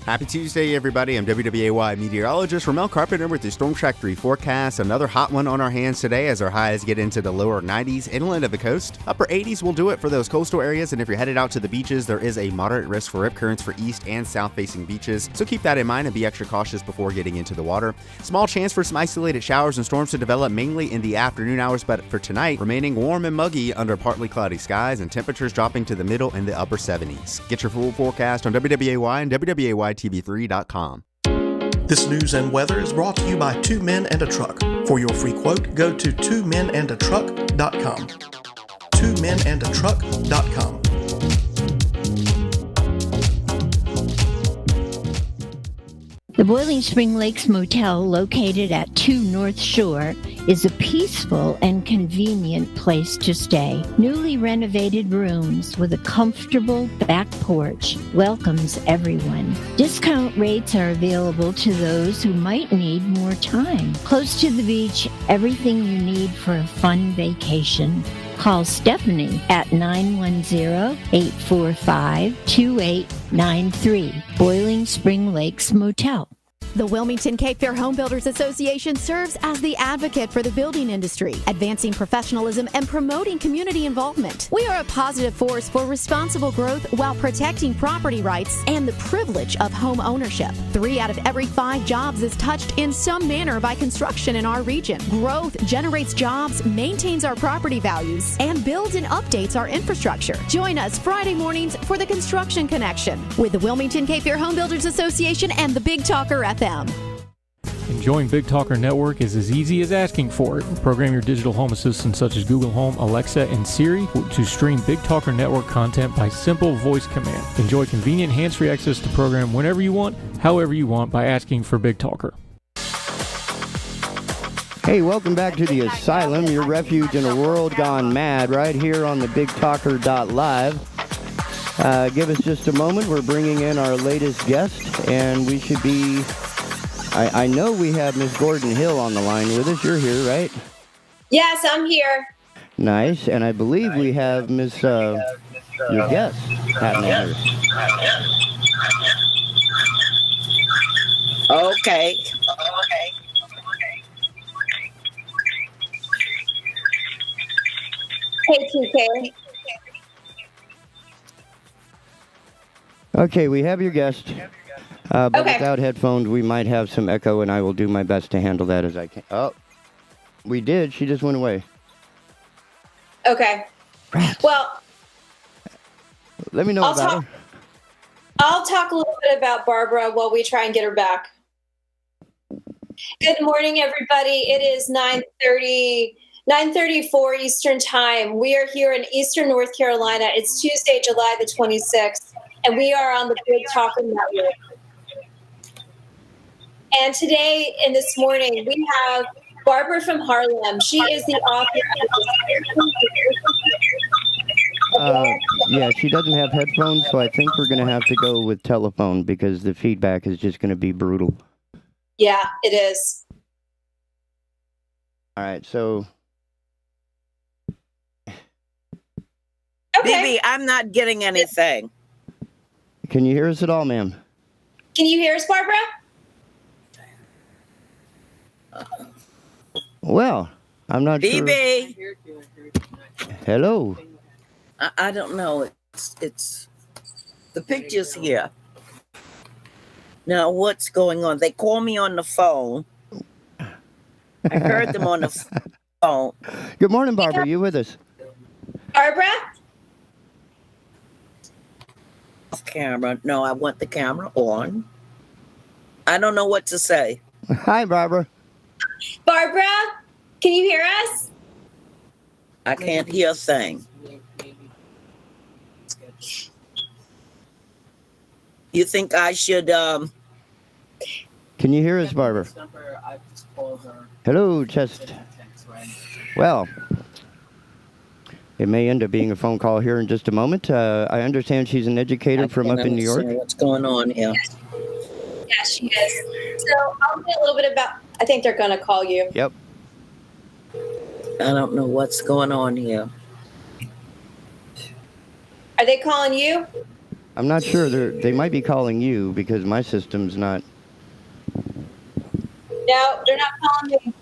[SPEAKER 5] Happy Tuesday, everybody. I'm WWAY meteorologist Ramel Carpenter with the Storm Track 3 forecast. Another hot one on our hands today as our highs get into the lower 90s inland of the coast. Upper 80s will do it for those coastal areas, and if you're headed out to the beaches, there is a moderate risk for rip currents for east and south-facing beaches, so keep that in mind and be extra cautious before getting into the water. Small chance for some isolated showers and storms to develop mainly in the afternoon hours, but for tonight, remaining warm and muggy under partly cloudy skies and temperatures dropping to the middle and the upper 70s. Get your full forecast on WWAY and WWAYTV3.com.
[SPEAKER 6] This news and weather is brought to you by 2 Men and a Truck. For your free quote, go to 2menandatruck.com. 2menandatruck.com.
[SPEAKER 7] The Boiling Spring Lakes Motel, located at 2 North Shore, is a peaceful and convenient place to stay. Newly renovated rooms with a comfortable back porch welcomes everyone. Discount rates are available to those who might need more time. Close to the beach, everything you need for a fun vacation. Call Stephanie at 910-845-2893. Boiling Spring Lakes Motel.
[SPEAKER 20] The Wilmington Cape Fear Home Builders Association serves as the advocate for the building industry, advancing professionalism and promoting community involvement. We are a positive force for responsible growth while protecting property rights and the privilege of home ownership. 3 out of every 5 jobs is touched in some manner by construction in our region. Growth generates jobs, maintains our property values, and builds and updates our infrastructure. Join us Friday mornings for the Construction Connection with the Wilmington Cape Fear Home Builders Association and the Big Talker FM.
[SPEAKER 3] Enjoying Big Talker Network is as easy as asking for it. Program your digital home assistants such as Google Home, Alexa, and Siri to stream Big Talker Network content by simple voice command. Enjoy convenient hands-free access to program whenever you want, however you want, by asking for Big Talker.
[SPEAKER 1] Hey, welcome back to the Asylum, your refuge in a world gone mad, right here on the BigTalker.live. Give us just a moment. We're bringing in our latest guest, and we should be... I know we have Miss Gordon Hill on the line with us. You're here, right?
[SPEAKER 12] Yes, I'm here.
[SPEAKER 1] Nice, and I believe we have Miss your guest happening here.
[SPEAKER 21] Okay.
[SPEAKER 12] Hey, TK.
[SPEAKER 1] Okay, we have your guest. But
[SPEAKER 12] Okay.
[SPEAKER 1] without headphones, we might have some echo, and I will do my best to handle that as I can. Oh, we did. She just went away.
[SPEAKER 12] Okay. Well,
[SPEAKER 1] Let me know about her.
[SPEAKER 12] I'll talk a little bit about Barbara while we try and get her back. Good morning, everybody. It is 9:34 Eastern Time. We are here in Eastern North Carolina. It's Tuesday, July the 26th, and we are on the Big Talker Network. And today and this morning, we have Barbara from Harlem. She is the author of
[SPEAKER 1] Yeah, she doesn't have headphones, so I think we're going to have to go with telephone because the feedback is just going to be brutal.
[SPEAKER 12] Yeah, it is.
[SPEAKER 1] All right, so...
[SPEAKER 21] Bibi, I'm not getting anything.
[SPEAKER 1] Can you hear us at all, ma'am?
[SPEAKER 12] Can you hear us, Barbara?
[SPEAKER 1] Well, I'm not sure.
[SPEAKER 21] Bibi!
[SPEAKER 1] Hello.
[SPEAKER 21] I don't know. It's the picture's here. Now, what's going on? They call me on the phone. I heard them on the phone.
[SPEAKER 1] Good morning, Barbara. You with us?
[SPEAKER 12] Barbara?
[SPEAKER 21] Camera. No, I want the camera on. I don't know what to say.
[SPEAKER 1] Hi, Barbara.
[SPEAKER 12] Barbara, can you hear us?
[SPEAKER 21] I can't hear a thing. You think I should,
[SPEAKER 1] Can you hear us, Barbara? Hello, Chest. Well, it may end up being a phone call here in just a moment. I understand she's an educator from up in New York.
[SPEAKER 21] What's going on here?
[SPEAKER 12] Yeah, she is. So I'll say a little bit about, I think they're going to call you.
[SPEAKER 1] Yep.
[SPEAKER 21] I don't know what's going on here.
[SPEAKER 12] Are they calling you?
[SPEAKER 1] I'm not sure. They might be calling you because my system's not.
[SPEAKER 12] No, they're not calling me.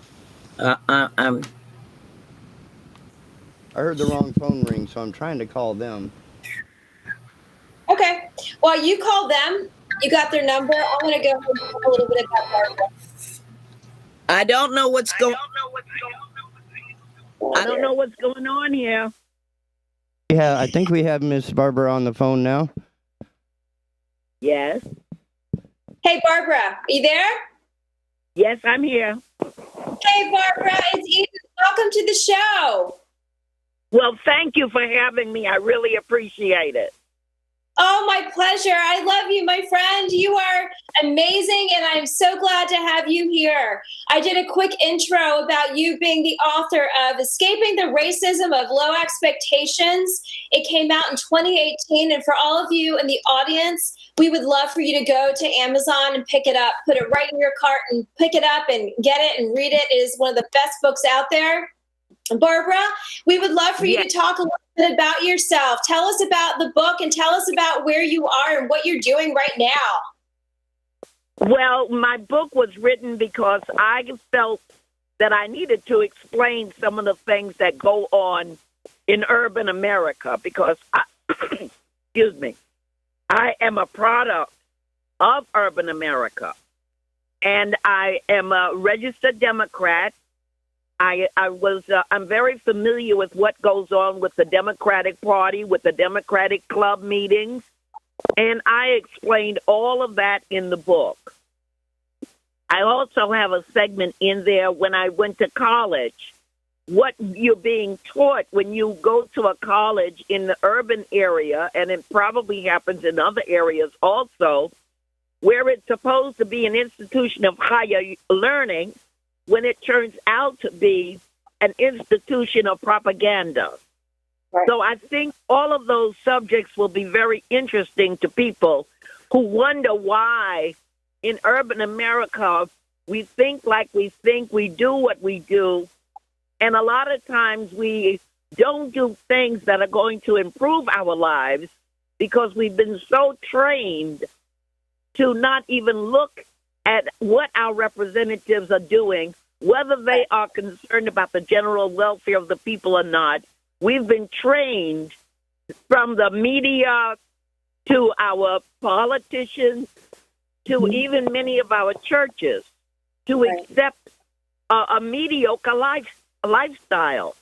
[SPEAKER 1] I heard the wrong phone ring, so I'm trying to call them.
[SPEAKER 12] Okay. Well, you call them. You got their number. I'm going to go and talk a little bit about Barbara.
[SPEAKER 21] I don't know what's going on here.
[SPEAKER 1] Yeah, I think we have Miss Barbara on the phone now.
[SPEAKER 21] Yes.
[SPEAKER 12] Hey, Barbara, are you there?
[SPEAKER 21] Yes, I'm here.
[SPEAKER 12] Hey, Barbara, it's Edith. Welcome to the show.
[SPEAKER 21] Well, thank you for having me. I really appreciate it.
[SPEAKER 12] Oh, my pleasure. I love you, my friend. You are amazing, and I'm so glad to have you here. I did a quick intro about you being the author of Escaping the Racism of Low Expectations. It came out in 2018, and for all of you in the audience, we would love for you to go to Amazon and pick it up, put it right in your cart and pick it up and get it and read it. It is one of the best books out there. Barbara, we would love for you to talk a little bit about yourself. Tell us about the book and tell us about where you are and what you're doing right now.
[SPEAKER 21] Well, my book was written because I felt that I needed to explain some of the things that go on in urban America because, excuse me, I am a product of urban America, and I am a registered Democrat. I'm very familiar with what goes on with the Democratic Party, with the Democratic club meetings, and I explained all of that in the book. I also have a segment in there when I went to college, what you're being taught when you go to a college in the urban area, and it probably happens in other areas also, where it's supposed to be an institution of higher learning, when it turns out to be an institution of propaganda. Right. So I think all of those subjects will be very interesting to people who wonder why in urban America we think like we think, we do what we do, and a lot of times we don't do things that are going to improve our lives because we've been so trained to not even look at what our representatives are doing, whether they are concerned about the general welfare of the people or not. We've been trained from the media to our politicians to even many of our churches to accept a mediocre lifestyle.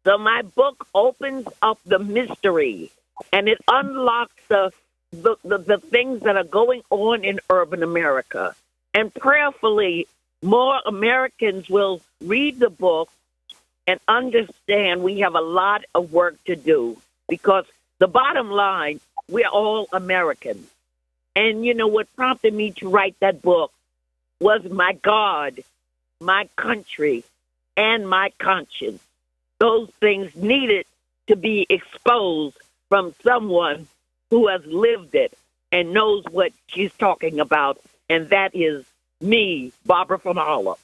[SPEAKER 21] So my book opens up the mystery, and it unlocks the things that are going on in urban America. And prayerfully, more Americans will read the book and understand we have a lot of work to do, because the bottom line, we're all Americans. And you know what prompted me to write that book was my God, my country, and my conscience. Those things needed to be exposed from someone who has lived it and knows what she's talking about, and that is me, Barbara from Harlem.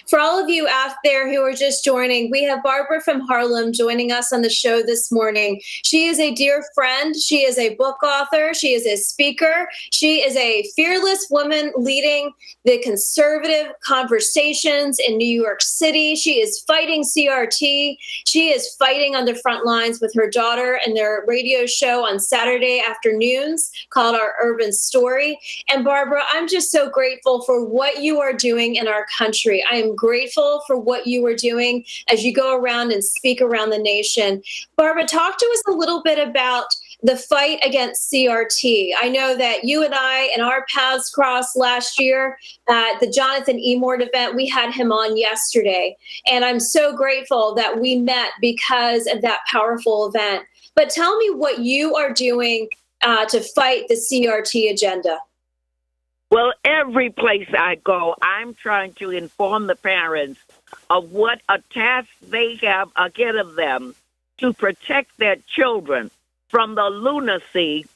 [SPEAKER 12] For all of you out there who are just joining, we have Barbara from Harlem joining us on the show this morning. She is a dear friend. She is a book author. She is a speaker. She is a fearless woman leading the conservative conversations in New York City. She is fighting CRT. She is fighting on the front lines with her daughter and their radio show on Saturday afternoons called Our Urban Story. And Barbara, I'm just so grateful for what you are doing in our country. I am grateful for what you are doing as you go around and speak around the nation. Barbara, talk to us a little bit about the fight against CRT. I know that you and I and our paths crossed last year at the Jonathan Emord event. We had him on yesterday, and I'm so grateful that we met because of that powerful event. But tell me what you are doing to fight the CRT agenda.
[SPEAKER 21] Well, every place I go, I'm trying to inform the parents of what a task they have ahead of them to protect their children from the lunacy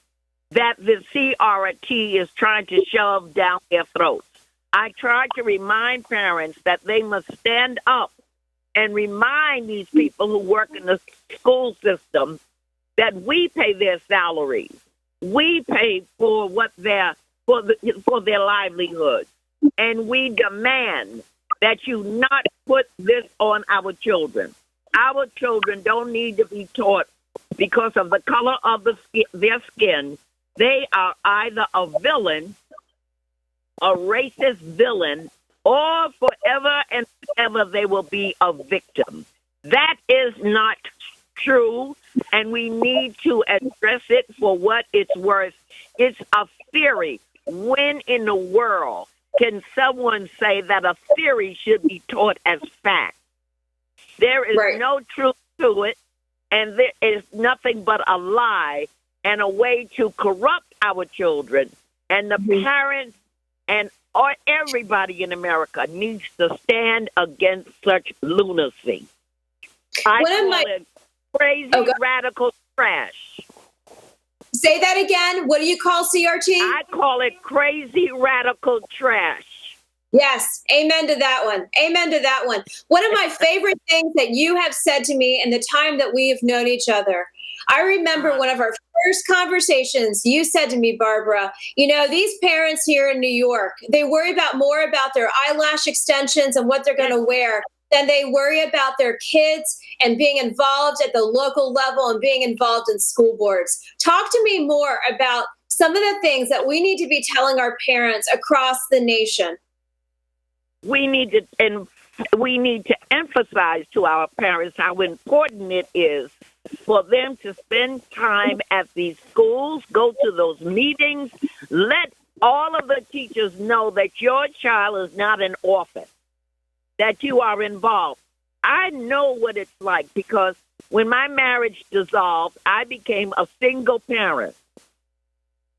[SPEAKER 21] that the CRT is trying to shove down their throats. I try to remind parents that they must stand up and remind these people who work in the school system that we pay their salaries. We pay for what for their livelihoods. And we demand that you not put this on our children. Our children don't need to be taught because of the color of their skin. They are either a villain, a racist villain, or forever and ever they will be a victim. That is not true, and we need to address it for what it's worth. It's a theory. When in the world can someone say that a theory should be taught as fact? There is no truth to it, and there is nothing but a lie and a way to corrupt our children. And the parents and everybody in America needs to stand against such lunacy. I call it crazy radical trash.
[SPEAKER 12] Say that again. What do you call CRT?
[SPEAKER 21] I call it crazy radical trash.
[SPEAKER 12] Yes. Amen to that one. Amen to that one. One of my favorite things that you have said to me in the time that we have known each other, I remember one of our first conversations, you said to me, Barbara, you know, these parents here in New York, they worry more about their eyelash extensions and what they're going to wear than they worry about their kids and being involved at the local level and being involved in school boards. Talk to me more about some of the things that we need to be telling our parents across the nation.
[SPEAKER 21] We need to emphasize to our parents how important it is for them to spend time at these schools, go to those meetings, let all of the teachers know that your child is not an orphan, that you are involved. I know what it's like because when my marriage dissolved, I became a single parent.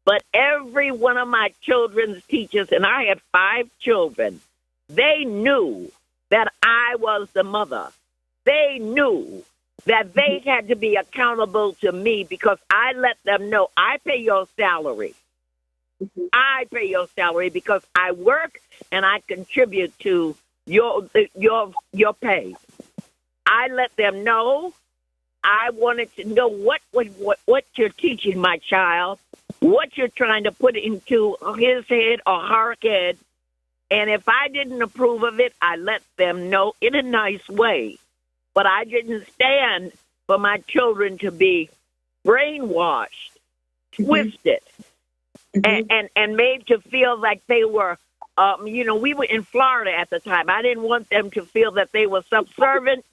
[SPEAKER 21] But every one of my children's teachers, and I had 5 children, they knew that I was the mother. They knew that they had to be accountable to me because I let them know I pay your salary. I pay your salary because I work and I contribute to your pay. I let them know. I wanted to know what you're teaching my child, what you're trying to put into his head or her head. And if I didn't approve of it, I let them know in a nice way. But I didn't stand for my children to be brainwashed, twisted, and made to feel like they were, we were in Florida at the time. I didn't want them to feel that they were subservient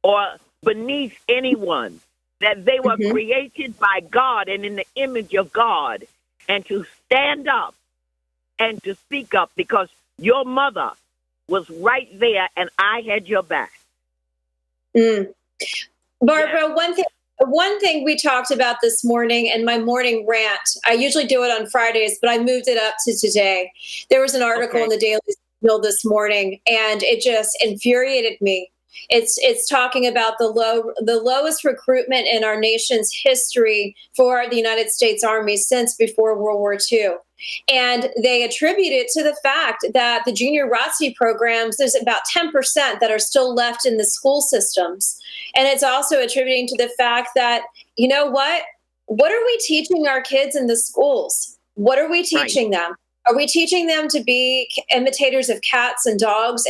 [SPEAKER 21] or beneath anyone, that they were created by God and in the image of God, and to stand up and to speak up because your mother was right there and I had your back.
[SPEAKER 12] Barbara, one thing we talked about this morning in my morning rant, I usually do it on Fridays, but I moved it up to today. There was an article in the Daily Signal this morning, and it just infuriated me. It's talking about the lowest recruitment in our nation's history for the United States Army since before World War II. And they attribute it to the fact that the junior ROTC programs, there's about 10% that are still left in the school systems. And it's also attributing to the fact that, you know what? What are we teaching our kids in the schools? What are we teaching them? Are we teaching them to be imitators of cats and dogs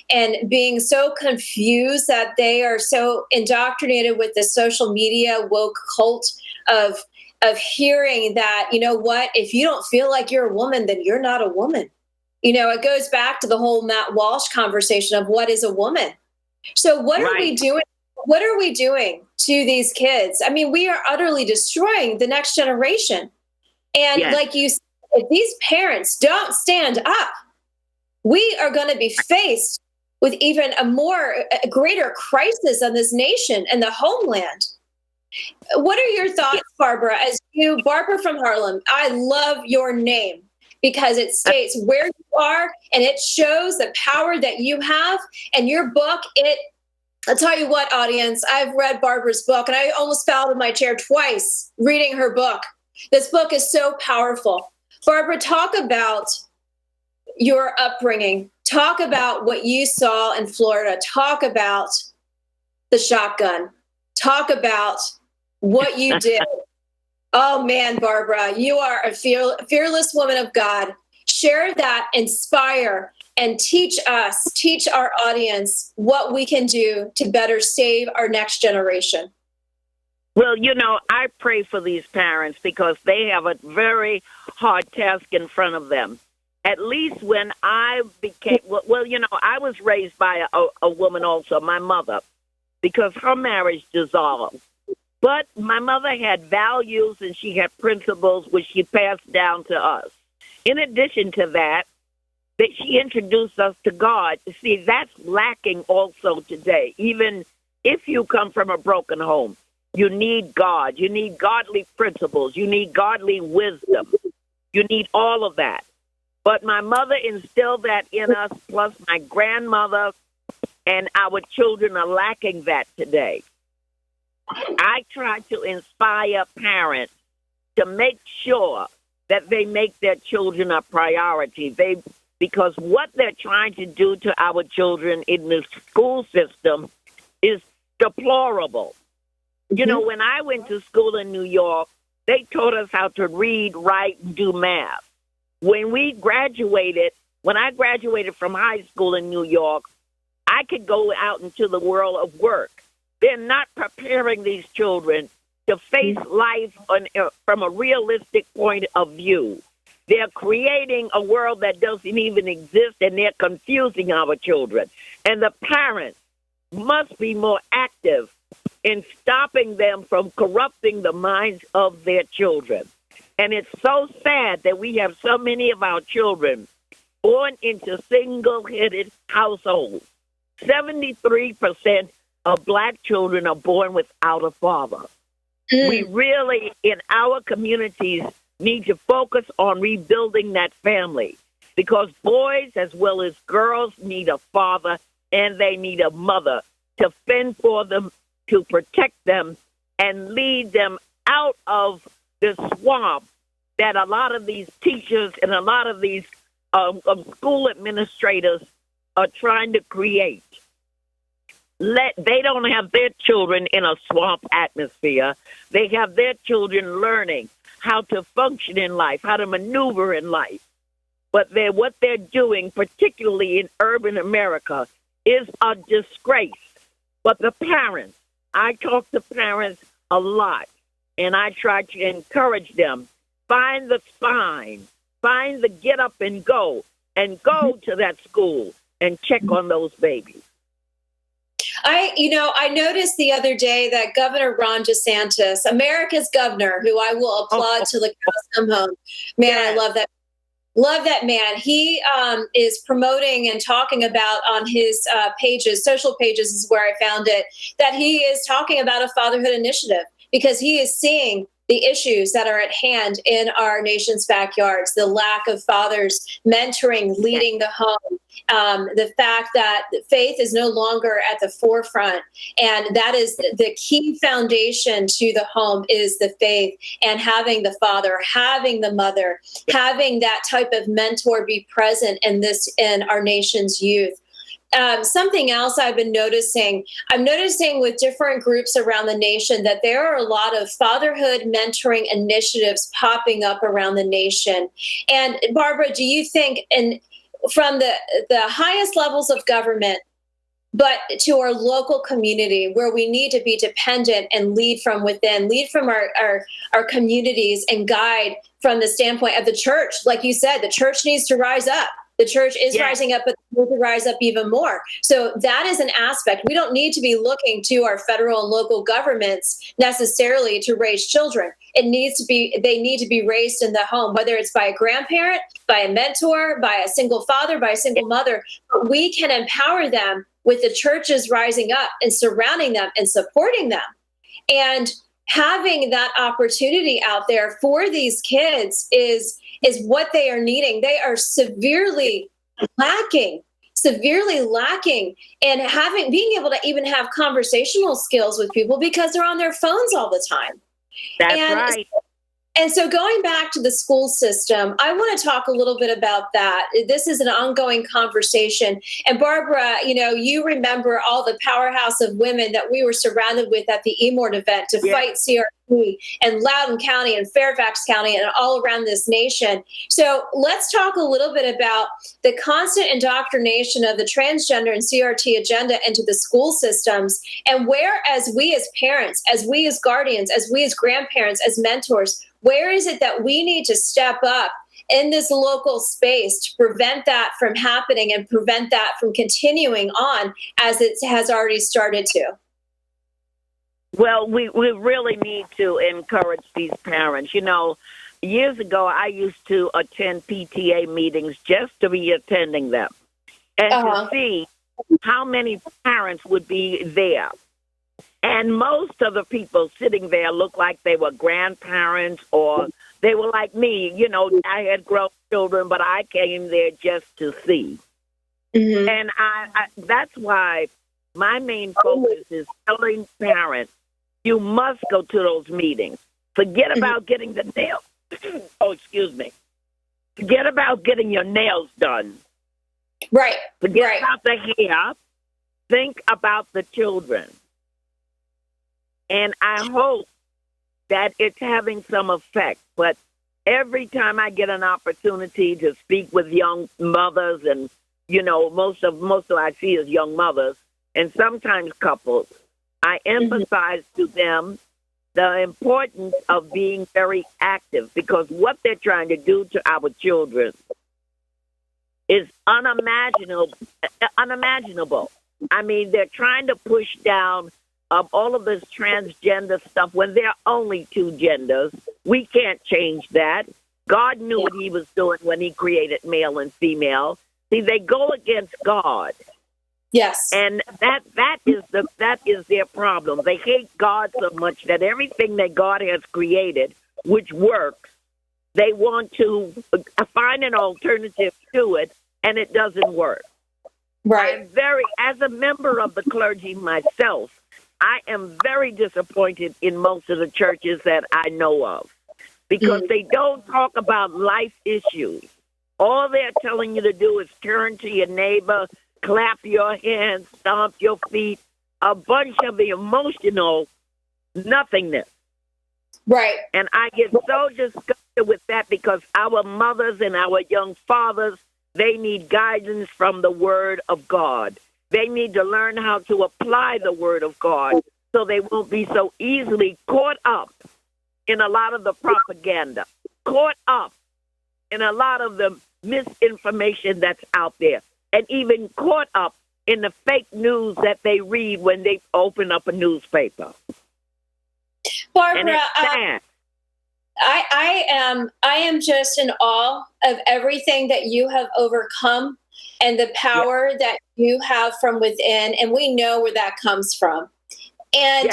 [SPEAKER 12] and being so confused that they are so indoctrinated with the social media woke cult of hearing that, you know what, if you don't feel like you're a woman, then you're not a woman. You know, it goes back to the whole Matt Walsh conversation of what is a woman. So what are we doing? What are we doing to these kids? I mean, we are utterly destroying the next generation. And like you said, if these parents don't stand up, we are going to be faced with even a greater crisis on this nation and the homeland. What are your thoughts, Barbara, Barbara from Harlem? I love your name because it states where you are and it shows the power that you have. And your book, I'll tell you what, audience, I've read Barbara's book and I almost fell out of my chair twice reading her book. This book is so powerful. Barbara, talk about your upbringing. Talk about what you saw in Florida. Talk about the shotgun. Talk about what you did. Oh, man, Barbara, you are a fearless woman of God. Share that, inspire, and teach our audience what we can do to better save our next generation.
[SPEAKER 21] Well, I pray for these parents because they have a very hard task in front of them. At least when I became, I was raised by a woman also, my mother, because her marriage dissolved. But my mother had values and she had principles which she passed down to us. In addition to that she introduced us to God. See, that's lacking also today. Even if you come from a broken home, you need God. You need godly principles. You need godly wisdom. You need all of that. But my mother instilled that in us, plus my grandmother, and our children are lacking that today. I try to inspire parents to make sure that they make their children a priority. Because what they're trying to do to our children in the school system is deplorable. When I went to school in New York, they taught us how to read, write, and do math. When I graduated from high school in New York, I could go out into the world of work. They're not preparing these children to face life from a realistic point of view. They're creating a world that doesn't even exist, and they're confusing our children. And the parents must be more active in stopping them from corrupting the minds of their children. And it's so sad that we have so many of our children born into single-headed households. 73% of Black children are born without a father. We really, in our communities, need to focus on rebuilding that family because boys as well as girls need a father and they need a mother to fend for them, to protect them, and lead them out of the swamp that a lot of these teachers and a lot of these school administrators are trying to create. They don't have their children in a swamp atmosphere. They have their children learning how to function in life, how to maneuver in life. But what they're doing, particularly in urban America, is a disgrace. But the parents, I talk to parents a lot, and I try to encourage them, find the spine, find the get up and go to that school and check on those babies.
[SPEAKER 12] I noticed the other day that Governor Ron DeSantis, America's governor, who I will applaud till the cows come home. Man, I love that. Love that man. He is promoting and talking about on his pages, social pages is where I found it, that he is talking about a fatherhood initiative because he is seeing the issues that are at hand in our nation's backyards, the lack of fathers mentoring, leading the home, the fact that faith is no longer at the forefront. And that is the key foundation to the home is the faith and having the father, having the mother, having that type of mentor be present in our nation's youth. Something else I've been noticing, I'm noticing with different groups around the nation that there are a lot of fatherhood mentoring initiatives popping up around the nation. And Barbara, do you think, from the highest levels of government, but to our local community where we need to be dependent and lead from within, lead from our communities and guide from the standpoint of the church, like you said, the church needs to rise up. The church is rising up, but they need to rise up even more. So that is an aspect. We don't need to be looking to our federal and local governments necessarily to raise children. They need to be raised in the home, whether it's by a grandparent, by a mentor, by a single father, by a single mother. But we can empower them with the churches rising up and surrounding them and supporting them. And having that opportunity out there for these kids is what they are needing. They are severely lacking and being able to even have conversational skills with people because they're on their phones all the time.
[SPEAKER 21] That's right.
[SPEAKER 12] And so going back to the school system, I want to talk a little bit about that. This is an ongoing conversation. And Barbara, you remember all the powerhouse of women that we were surrounded with at the eMort event to fight CRT and Loudoun County and Fairfax County and all around this nation. So let's talk a little bit about the constant indoctrination of the transgender and CRT agenda into the school systems, and where, as we as parents, as we as guardians, as we as grandparents, as mentors, where is it that we need to step up in this local space to prevent that from happening and prevent that from continuing on as it has already started to?
[SPEAKER 21] Well, we really need to encourage these parents. Years ago, I used to attend PTA meetings just to be attending them and to see how many parents would be there. And most of the people sitting there looked like they were grandparents or they were like me. I had grown children, but I came there just to see. Mm-hmm. And that's why my main focus is telling parents, you must go to those meetings. Forget about getting the nails. Forget about getting your nails done.
[SPEAKER 12] Right.
[SPEAKER 21] Forget about the hair. Think about the children. And I hope that it's having some effect. But every time I get an opportunity to speak with young mothers, and most of what I see is young mothers, and sometimes couples, I emphasize to them the importance of being very active, because what they're trying to do to our children is unimaginable. I mean, they're trying to push down all of this transgender stuff when there are only two genders. We can't change that. God knew what he was doing when he created male and female. See, they go against God.
[SPEAKER 12] Yes.
[SPEAKER 21] And that is their problem. They hate God so much that everything that God has created, which works, they want to find an alternative to it, and it doesn't work.
[SPEAKER 12] Right.
[SPEAKER 21] As a member of the clergy myself, I am very disappointed in most of the churches that I know of, because they don't talk about life issues. All they're telling you to do is turn to your neighbor, clap your hands, stomp your feet, a bunch of the emotional nothingness.
[SPEAKER 12] Right.
[SPEAKER 21] And I get so disgusted with that because our mothers and our young fathers, they need guidance from the Word of God. They need to learn how to apply the Word of God so they won't be so easily caught up in a lot of the propaganda, caught up in a lot of the misinformation that's out there, and even caught up in the fake news that they read when they open up a newspaper.
[SPEAKER 12] Barbara, I am just in awe of everything that you have overcome and the power that you have from within, and we know where that comes from. And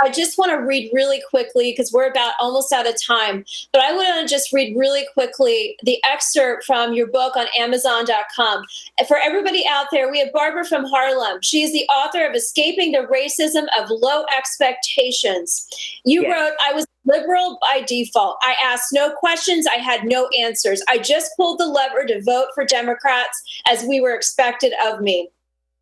[SPEAKER 12] I just want to read really quickly because we're about almost out of time, but I want to just read really quickly the excerpt from your book on Amazon.com. For everybody out there, we have Barbara from Harlem. She is the author of Escaping the Racism of Low Expectations. You wrote, I was liberal by default. I asked no questions. I had no answers. I just pulled the lever to vote for Democrats as we were expected of me.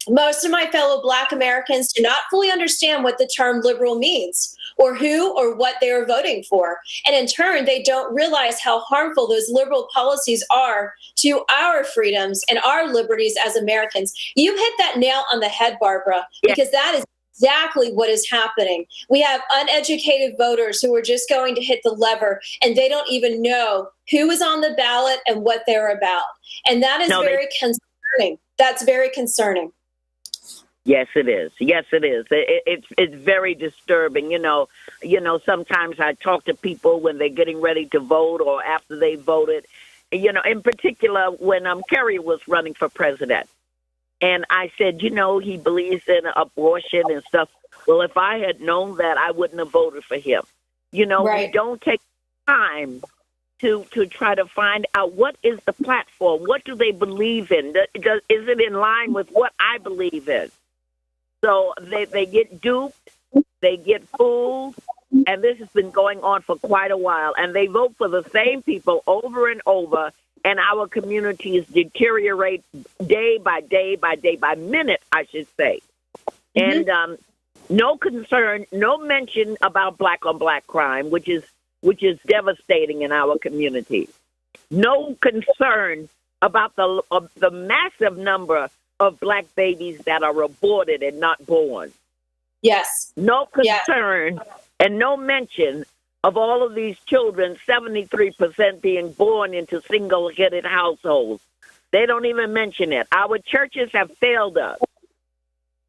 [SPEAKER 12] Most of my fellow Black Americans do not fully understand what the term liberal means or who or what they are voting for. And in turn, they don't realize how harmful those liberal policies are to our freedoms and our liberties as Americans. You hit that nail on the head, Barbara, because that is exactly what is happening. We have uneducated voters who are just going to hit the lever and they don't even know who is on the ballot and what they're about. And that is very concerning. That's very concerning.
[SPEAKER 21] Yes, it is. Yes, it is. It's very disturbing. You know, sometimes I talk to people when they're getting ready to vote or after they voted, you know, in particular when Kerry was running for president. And I said, you know, he believes in abortion and stuff. Well, if I had known that, I wouldn't have voted for him. You know, we don't take time to try to find out what is the platform. What do they believe in? Is it in line with what I believe in? So they get duped, they get fooled, and this has been going on for quite a while. And they vote for the same people over and over, and our communities deteriorate day by day by day by minute, I should say. And no concern, no mention about black on black crime, which is devastating in our community. No concern about the massive number of black babies that are aborted and not born.
[SPEAKER 12] Yes.
[SPEAKER 21] No concern and no mention of all of these children, 73% being born into single-headed households. They don't even mention it. Our churches have failed us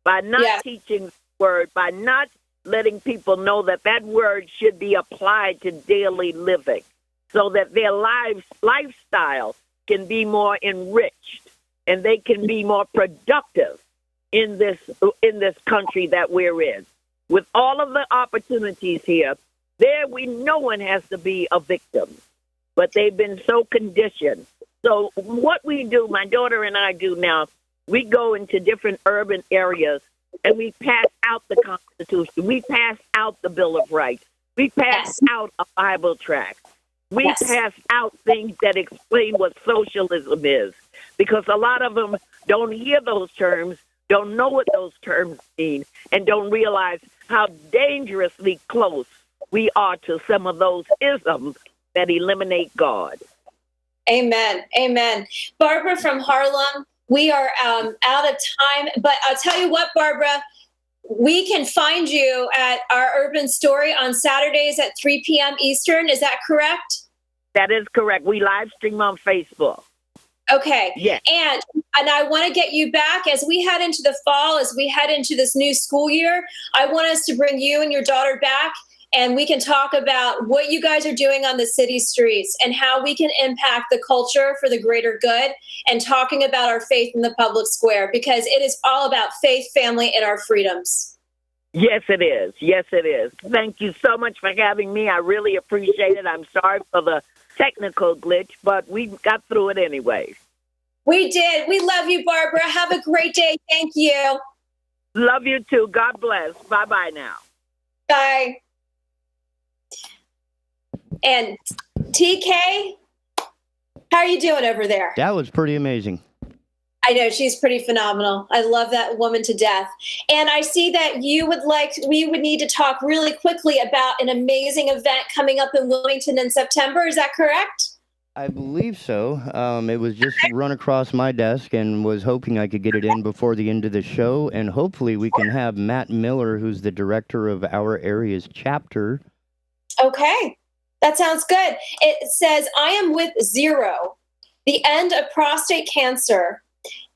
[SPEAKER 21] by not teaching the word, by not letting people know that that word should be applied to daily living so that their lifestyle can be more enriched and they can be more productive in this country that we're in. With all of the opportunities here, no one has to be a victim, but they've been so conditioned. So what we do, my daughter and I do now, we go into different urban areas and we pass out the Constitution. We pass out the Bill of Rights. We pass out a Bible tract. We pass out things that explain what socialism is, because a lot of them don't hear those terms, don't know what those terms mean, and don't realize how dangerously close we are to some of those isms that eliminate God.
[SPEAKER 12] Amen. Amen. Barbara from Harlem, we are out of time, but I'll tell you what, Barbara, we can find you at our Urban Story on Saturdays at 3 p.m. Eastern. Is that correct?
[SPEAKER 21] That is correct. We live stream on Facebook.
[SPEAKER 12] Okay.
[SPEAKER 21] Yes.
[SPEAKER 12] And I want to get you back as we head into the fall, as we head into this new school year. I want us to bring you and your daughter back, and we can talk about what you guys are doing on the city streets and how we can impact the culture for the greater good, and talking about our faith in the public square, because it is all about faith, family, and our freedoms.
[SPEAKER 21] Yes, it is. Yes, it is. Thank you so much for having me. I really appreciate it. I'm sorry for the technical glitch, but we got through it anyway.
[SPEAKER 12] We did. We love you, Barbara. Have a great day. Thank you.
[SPEAKER 21] Love you too. God bless. Bye-bye now.
[SPEAKER 12] Bye. And TK, how are you doing over there?
[SPEAKER 1] That was pretty amazing.
[SPEAKER 12] I know, she's pretty phenomenal. I love that woman to death. And I see that we would need to talk really quickly about an amazing event coming up in Wilmington in September. Is that correct?
[SPEAKER 1] I believe so. It was just run across my desk and was hoping I could get it in before the end of the show. And hopefully we can have Matt Miller, who's the director of our area's chapter.
[SPEAKER 12] Okay, that sounds good. It says, I am with Zero, the end of prostate cancer.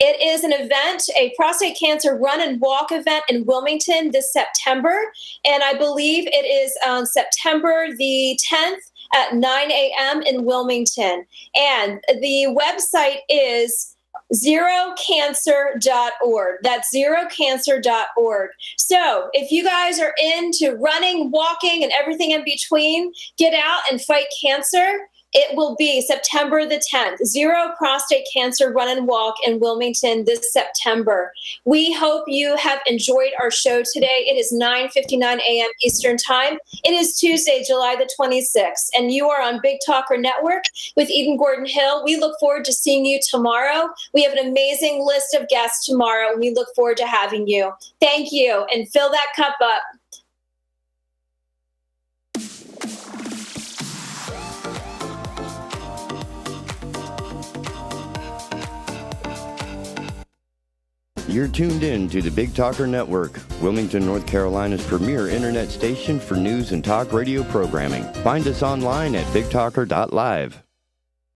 [SPEAKER 12] It is an event, a prostate cancer run and walk event in Wilmington this September. And I believe it is on September the 10th at 9 a.m. in Wilmington. And the website is zerocancer.org. That's zerocancer.org. So if you guys are into running, walking, and everything in between, get out and fight cancer. It will be September the 10th, Zero Prostate Cancer Run and Walk in Wilmington this September. We hope you have enjoyed our show today. It is 9:59 a.m. Eastern Time. It is Tuesday, July the 26th, and you are on Big Talker Network with Eden Gordon Hill. We look forward to seeing you tomorrow. We have an amazing list of guests tomorrow, and we look forward to having you. Thank you, and fill that cup up.
[SPEAKER 1] You're tuned in to the Big Talker Network, Wilmington, North Carolina's premier internet station for news and talk radio programming. Find us online at bigtalker.live.